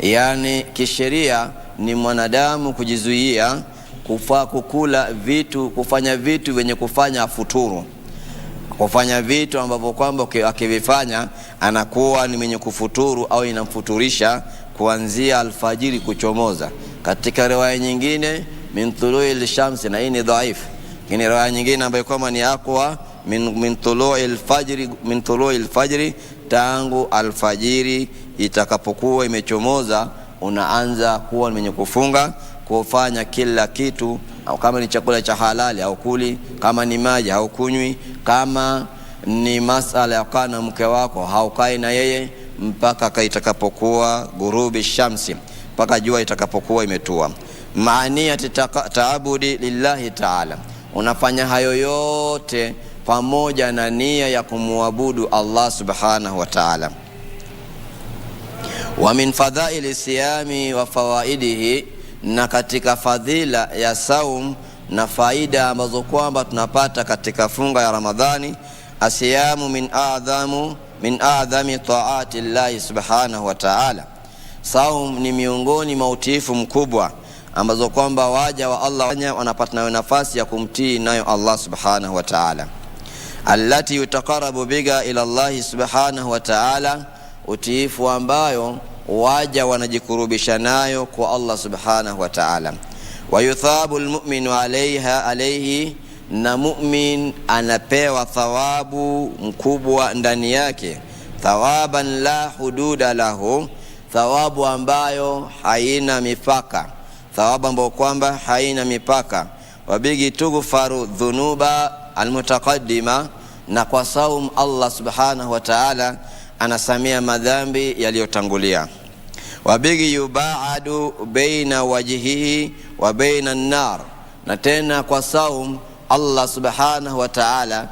yani kisheria ni mwanadamu kujizuia kukula vitu, kufanya vitu venye kufanya afuturu, kufanya vitu ambavyo kwamba akivifanya anakuwa ni mwenye kufuturu au inamfuturisha kuanzia alfajiri kuchomoza. Katika riwaya nyingine min tulu'il shamsi, na hii ni dhaifu. Lakini riwaya nyingine ambayo kama ni aqwa min tulu'il fajri, tangu alfajiri itakapokuwa imechomoza unaanza kuwa mwenye kufunga, kufanya kila kitu, au kama ni chakula cha halali au kuli, kama ni maji au kunywi, kama ni masala ya kana mke wako haukai na yeye mpaka itakapokuwa gurubi shamsi, mpaka jua itakapokuwa imetua. Maania taabudi lillahi ta'ala, unafanya hayo yote pamoja na nia ya kumuabudu Allah Subhanahu wa Ta'ala. Wa min fadhaili siyami wa fawaidihi, na katika fadhila ya saum na faida ambazo kwamba tunapata katika funga ya Ramadhani, asiyamu min a'dhami ta'ati Allah Subhanahu wa Ta'ala. Saum ni miongoni mwa utiifu mkubwa ambazo kwamba waja wa Allah wanapata nafasi ya kumtii nayo Allah Subhanahu wa Ta'ala, allati yutaqarrabu biga ila Allah Subhanahu wa Ta'ala, utiifu ambayo waja wanajikurubisha nayo kwa Allah Subhanahu wa Ta'ala. Wa yuthabu almu'minu alayhi, na mu'min anapewa thawabu mkubwa ndani yake, thawaban la hududa lahu, thawabu ambayo haina mipaka, thawabu ambayo kwamba haina mipaka. Wabigi tughfaru dhunuba almutaqaddima, na kwa saum Allah Subhanahu wa Ta'ala anasamia madhambi yaliyotangulia. Wabigi yubaadu baina wajhihi wa baina an-nar, na tena kwa saum Allah Subhanahu wa Ta'ala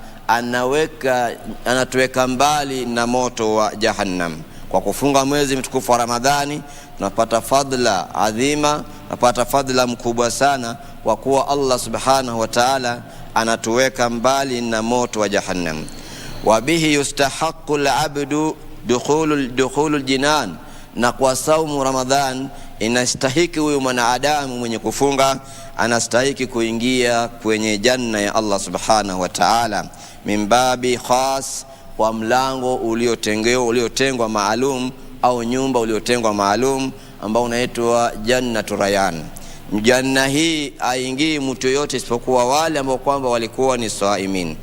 anatuweka mbali na moto wa jahannam. Kwa kufunga mwezi mtukufu wa Ramadhani tunapata fadla adhima, tunapata fadla mkubwa sana, kwa kuwa Allah Subhanahu wa Ta'ala anatuweka mbali na moto wa jahannam. Wabihi yustahaqqu al-'abdu dukhulul jinan, na kwa saumu Ramadhan inastahiki huyu mwanadamu mwenye kufunga anastahiki kuingia kwenye janna ya Allah Subhanahu wa Ta'ala, mimbabi khas, kwa mlango uliotengwa maalum, au nyumba uliotengwa maalum ambao unaitwa Jannatu Rayyan. Janna hii haingii mtu yote isipokuwa wale ambao kwamba walikuwa ni saimin.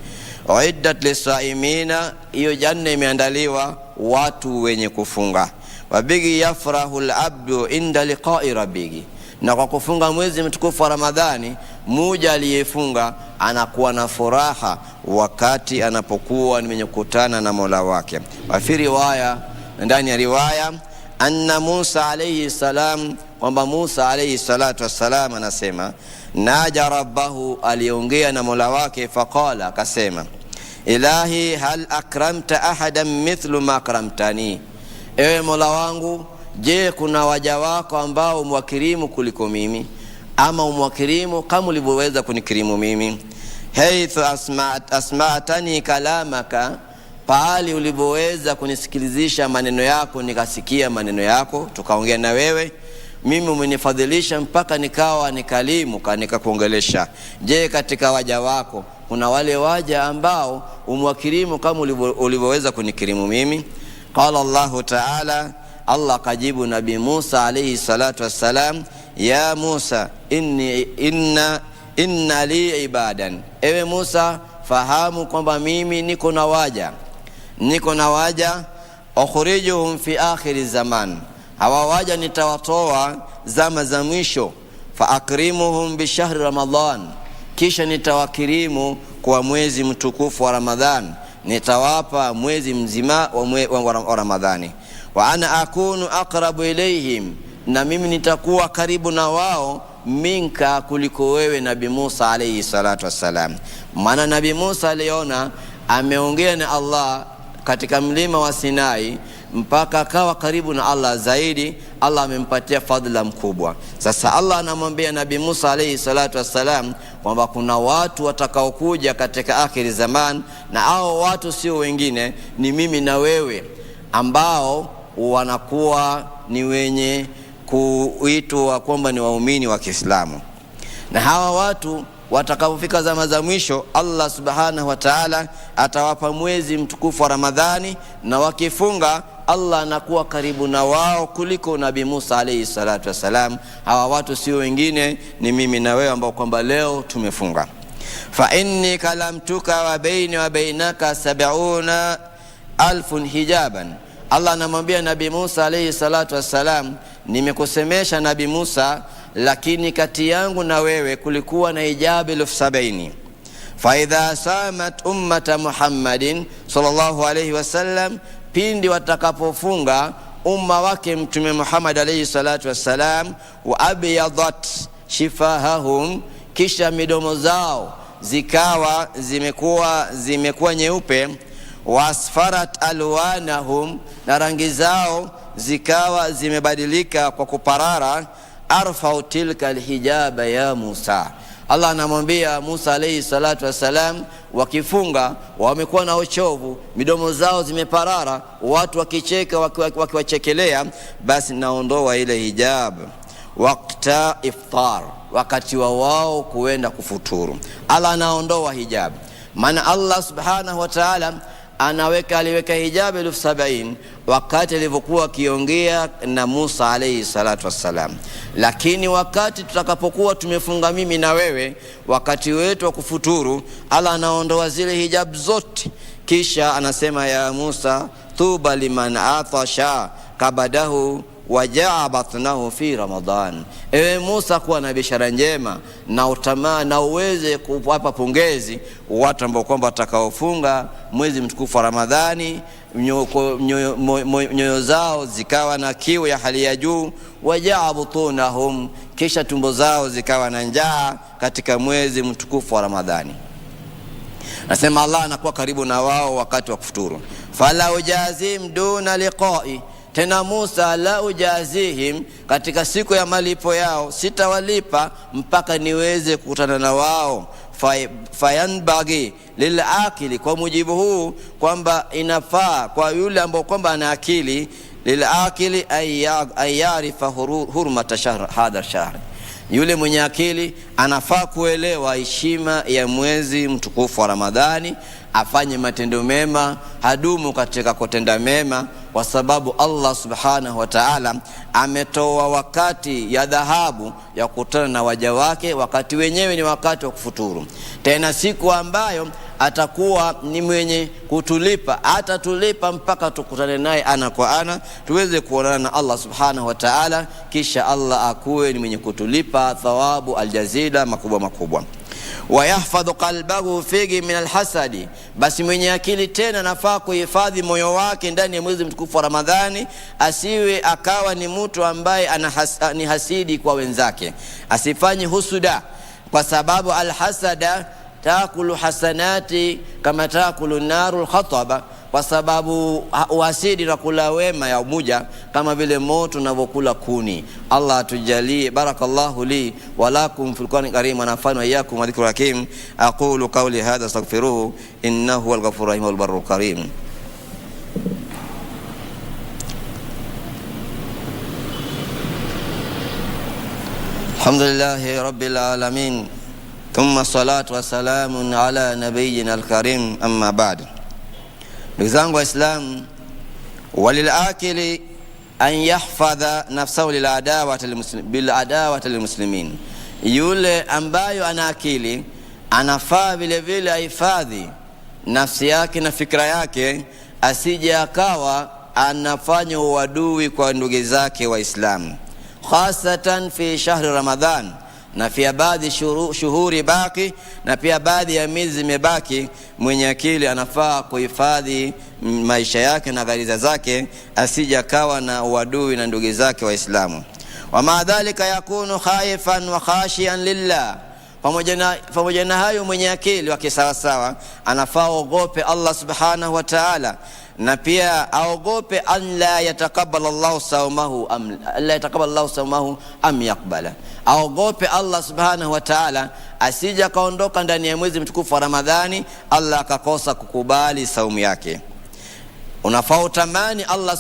Uiddat lisaimina, hiyo janna imeandaliwa watu wenye kufunga. Wabigi yafrahu al-abdu inda liqa'i rabbih, na kwa kufunga mwezi mtukufu wa Ramadhani mmoja aliyefunga anakuwa na furaha wakati anapokuwa ni mwenye kukutana na Mola wake. Wa fi riwaya, ndani ya riwaya, anna Musa alayhi salam, kwamba Musa alayhi salatu wassalam anasema naja rabbahu, aliongea na Mola wake, faqala, akasema ilahi hal akramta ahadan mithlu ma akramtani, ewe Mola wangu, je kuna waja wako ambao umwakirimu kuliko mimi, ama umwakirimu kama ulivyoweza kunikirimu mimi? Haythu asma'tani kalamaka, pahali ulipoweza kunisikilizisha maneno yako, nikasikia maneno yako, tukaongea na wewe. Mimi umenifadhilisha mpaka nikawa nikalimu, nikakuongelesha. Je, katika waja wako kuna wale waja ambao umwakirimu kama ulivyoweza kunikirimu mimi? Qala Allahu ta'ala, Allah kajibu Nabii Musa alayhi salatu wassalam, ya Musa inna li ibadan. Ewe Musa, fahamu kwamba mimi niko na waja ukhrijuhum fi akhir zaman. Hawa waja nitawatoa zama za mwisho. Fa akrimuhum bi shahri Ramadan, kisha nitawakirimu kwa mwezi mtukufu wa Ramadhan. Nitawapa mwezi mzima wa Ramadhani. Wa ana akunu aqrabu ilayhim, na mimi nitakuwa karibu na wao minka, kuliko wewe Nabii Musa alayhi salatu wassalam. Maana Nabii Musa aliona ameongea na Allah katika mlima wa Sinai mpaka akawa karibu na Allah zaidi. Allah amempatia fadhila mkubwa. Sasa Allah anamwambia Nabii Musa alayhi salatu wassalam kwamba kuna watu watakaokuja katika akhiri zaman, na hao watu sio wengine, ni mimi na wewe, ambao wanakuwa ni wenye kuitwa kwamba ni waumini wa Kiislamu. Na hawa watu watakapofika zama za mwisho, Allah subhanahu wa ta'ala atawapa mwezi mtukufu wa Ramadhani, na wakifunga Allah anakuwa karibu na wao kuliko Nabii Musa alayhi salatu wasalam. Hawa watu sio wengine, ni mimi na wewe ambao kwamba leo tumefunga. Fa inni kalamtuka wa baini wa bainaka 70,000 hijaban. Allah anamwambia Nabii Musa alayhi salatu wasalam, nimekusemesha Nabii Musa, lakini kati yangu na wewe kulikuwa na hijabu 70,000. Fa idha samat ummata Muhammadin sallallahu alayhi wasallam, pindi watakapofunga umma wake Mtume Muhammad alayhi salatu wasalam, wa abyadat shifahahum, kisha midomo zao zikawa zimekuwa nyeupe, wa asfarat alwanahum, na rangi zao zikawa zimebadilika kwa kuparara, arfa'u tilka alhijaba ya Musa. Allah anamwambia Musa alayhi salatu wasalam, wakifunga wamekuwa na uchovu, midomo zao zimeparara, watu wakicheka wakiwachekelea, basi naondoa ile hijab. Waqta iftar, wakati wao kuenda kufuturu, Allah anaondoa hijab. Maana Allah subhanahu wa ta'ala aliweka hijabu 70,000 wakati alivyokuwa akiongea na Musa alayhi salatu wassalam. Lakini wakati tutakapokuwa tumefunga mimi na wewe, wakati wetu wa kufuturu, Allah anaondoa zile hijabu zote, kisha anasema ya Musa, tuba liman atasha kabadahu wajaa batnahu fi Ramadan. Ewe Musa, kuwa na bishara njema na utamaa, na uweze kuwapa pongezi watu ambao kwamba watakaofunga mwezi mtukufu wa Ramadhani, nyoyo zao zikawa na kiu ya hali ya juu, wajaa butunahum, kisha tumbo zao zikawa na njaa katika mwezi mtukufu wa Ramadhani. Nasema Allah anakuwa karibu na wao wakati wa kufuturu. Fala ujazim duna liqa'i, tena Musa, la ujazihim, katika siku ya malipo yao sitawalipa mpaka niweze kukutana na wao. Fayanbagi lilakili, kwa mujibu huu kwamba inafaa kwa yule ambao kwamba ana akili, lilakili ayarifa hurmata shahr hadha shahr, yule mwenye akili anafaa kuelewa heshima ya mwezi mtukufu wa Ramadhani, afanye matendo mema, hadumu katika kutenda mema, kwa sababu Allah subhanahu wa ta'ala ametoa wakati ya dhahabu ya kukutana na waja wake, wakati wenyewe ni wakati wa kufuturu. Tena siku ambayo atakuwa ni mwenye kutulipa, atatulipa mpaka tukutane naye ana kwa ana, tuweze kuonana na Allah subhanahu wa ta'ala, kisha Allah akuwe ni mwenye kutulipa thawabu aljazila makubwa. Wa yahfadhu qalbahu fihi min alhasadi, basi mwenye akili tena nafaa kuhifadhi moyo wake ndani ya mwezi mtukufu wa Ramadhani, asiwe akawa ni mtu ambaye ni hasidi kwa wenzake, asifanye husuda, kwa sababu alhasada taakulu hasanati kama taakulu narul khataba, kwa sababu uhasidi na kula wema ya umoja kama vile moto unavyokula kuni. Allah atujalie. Barakallahu li wa lakum fil Qur'anil Karim wa nafa'ana wa iyyakum wa dhikril hakim. Aqulu qawli hadha astaghfiruhu innahu huwal ghafurur rahim wal barrul karim. Alhamdulillahi Rabbil Alamin. Thumma salatu wa salamun ala nabiyyina al-karim, amma ba'd. Ndugu zangu Waislamu, walil akili an yahfadha nafsahu bil adawati lil muslimin. Yule ambayo ana akili anafaa vile vile ahifadhi nafsi yake na fikra yake, asije akawa anafanya uadui kwa ndugu zake Waislamu, khasatan fi shahri Ramadhan, na pia baadhi shuhuri baki, na pia baadhi ya miezi mebaki. Mwenye akili anafaa kuhifadhi maisha yake na ghariza zake, asije akawa na uadui na ndugu zake Waislamu. Wa madhalika yakunu khaifan wa khashian lillah. Pamoja na hayo, mwenye akili wa kisawasawa anafaa ogope Allah subhanahu wa ta'ala, na pia aogope an la yataqabbal Allahu sawmahu am yaqbala. Aogope Allah subhanahu wa ta'ala asije kaondoka ndani ya mwezi mtukufu wa Ramadhani Allah akakosa kukubali saumu yake. Unafaa utamani Allah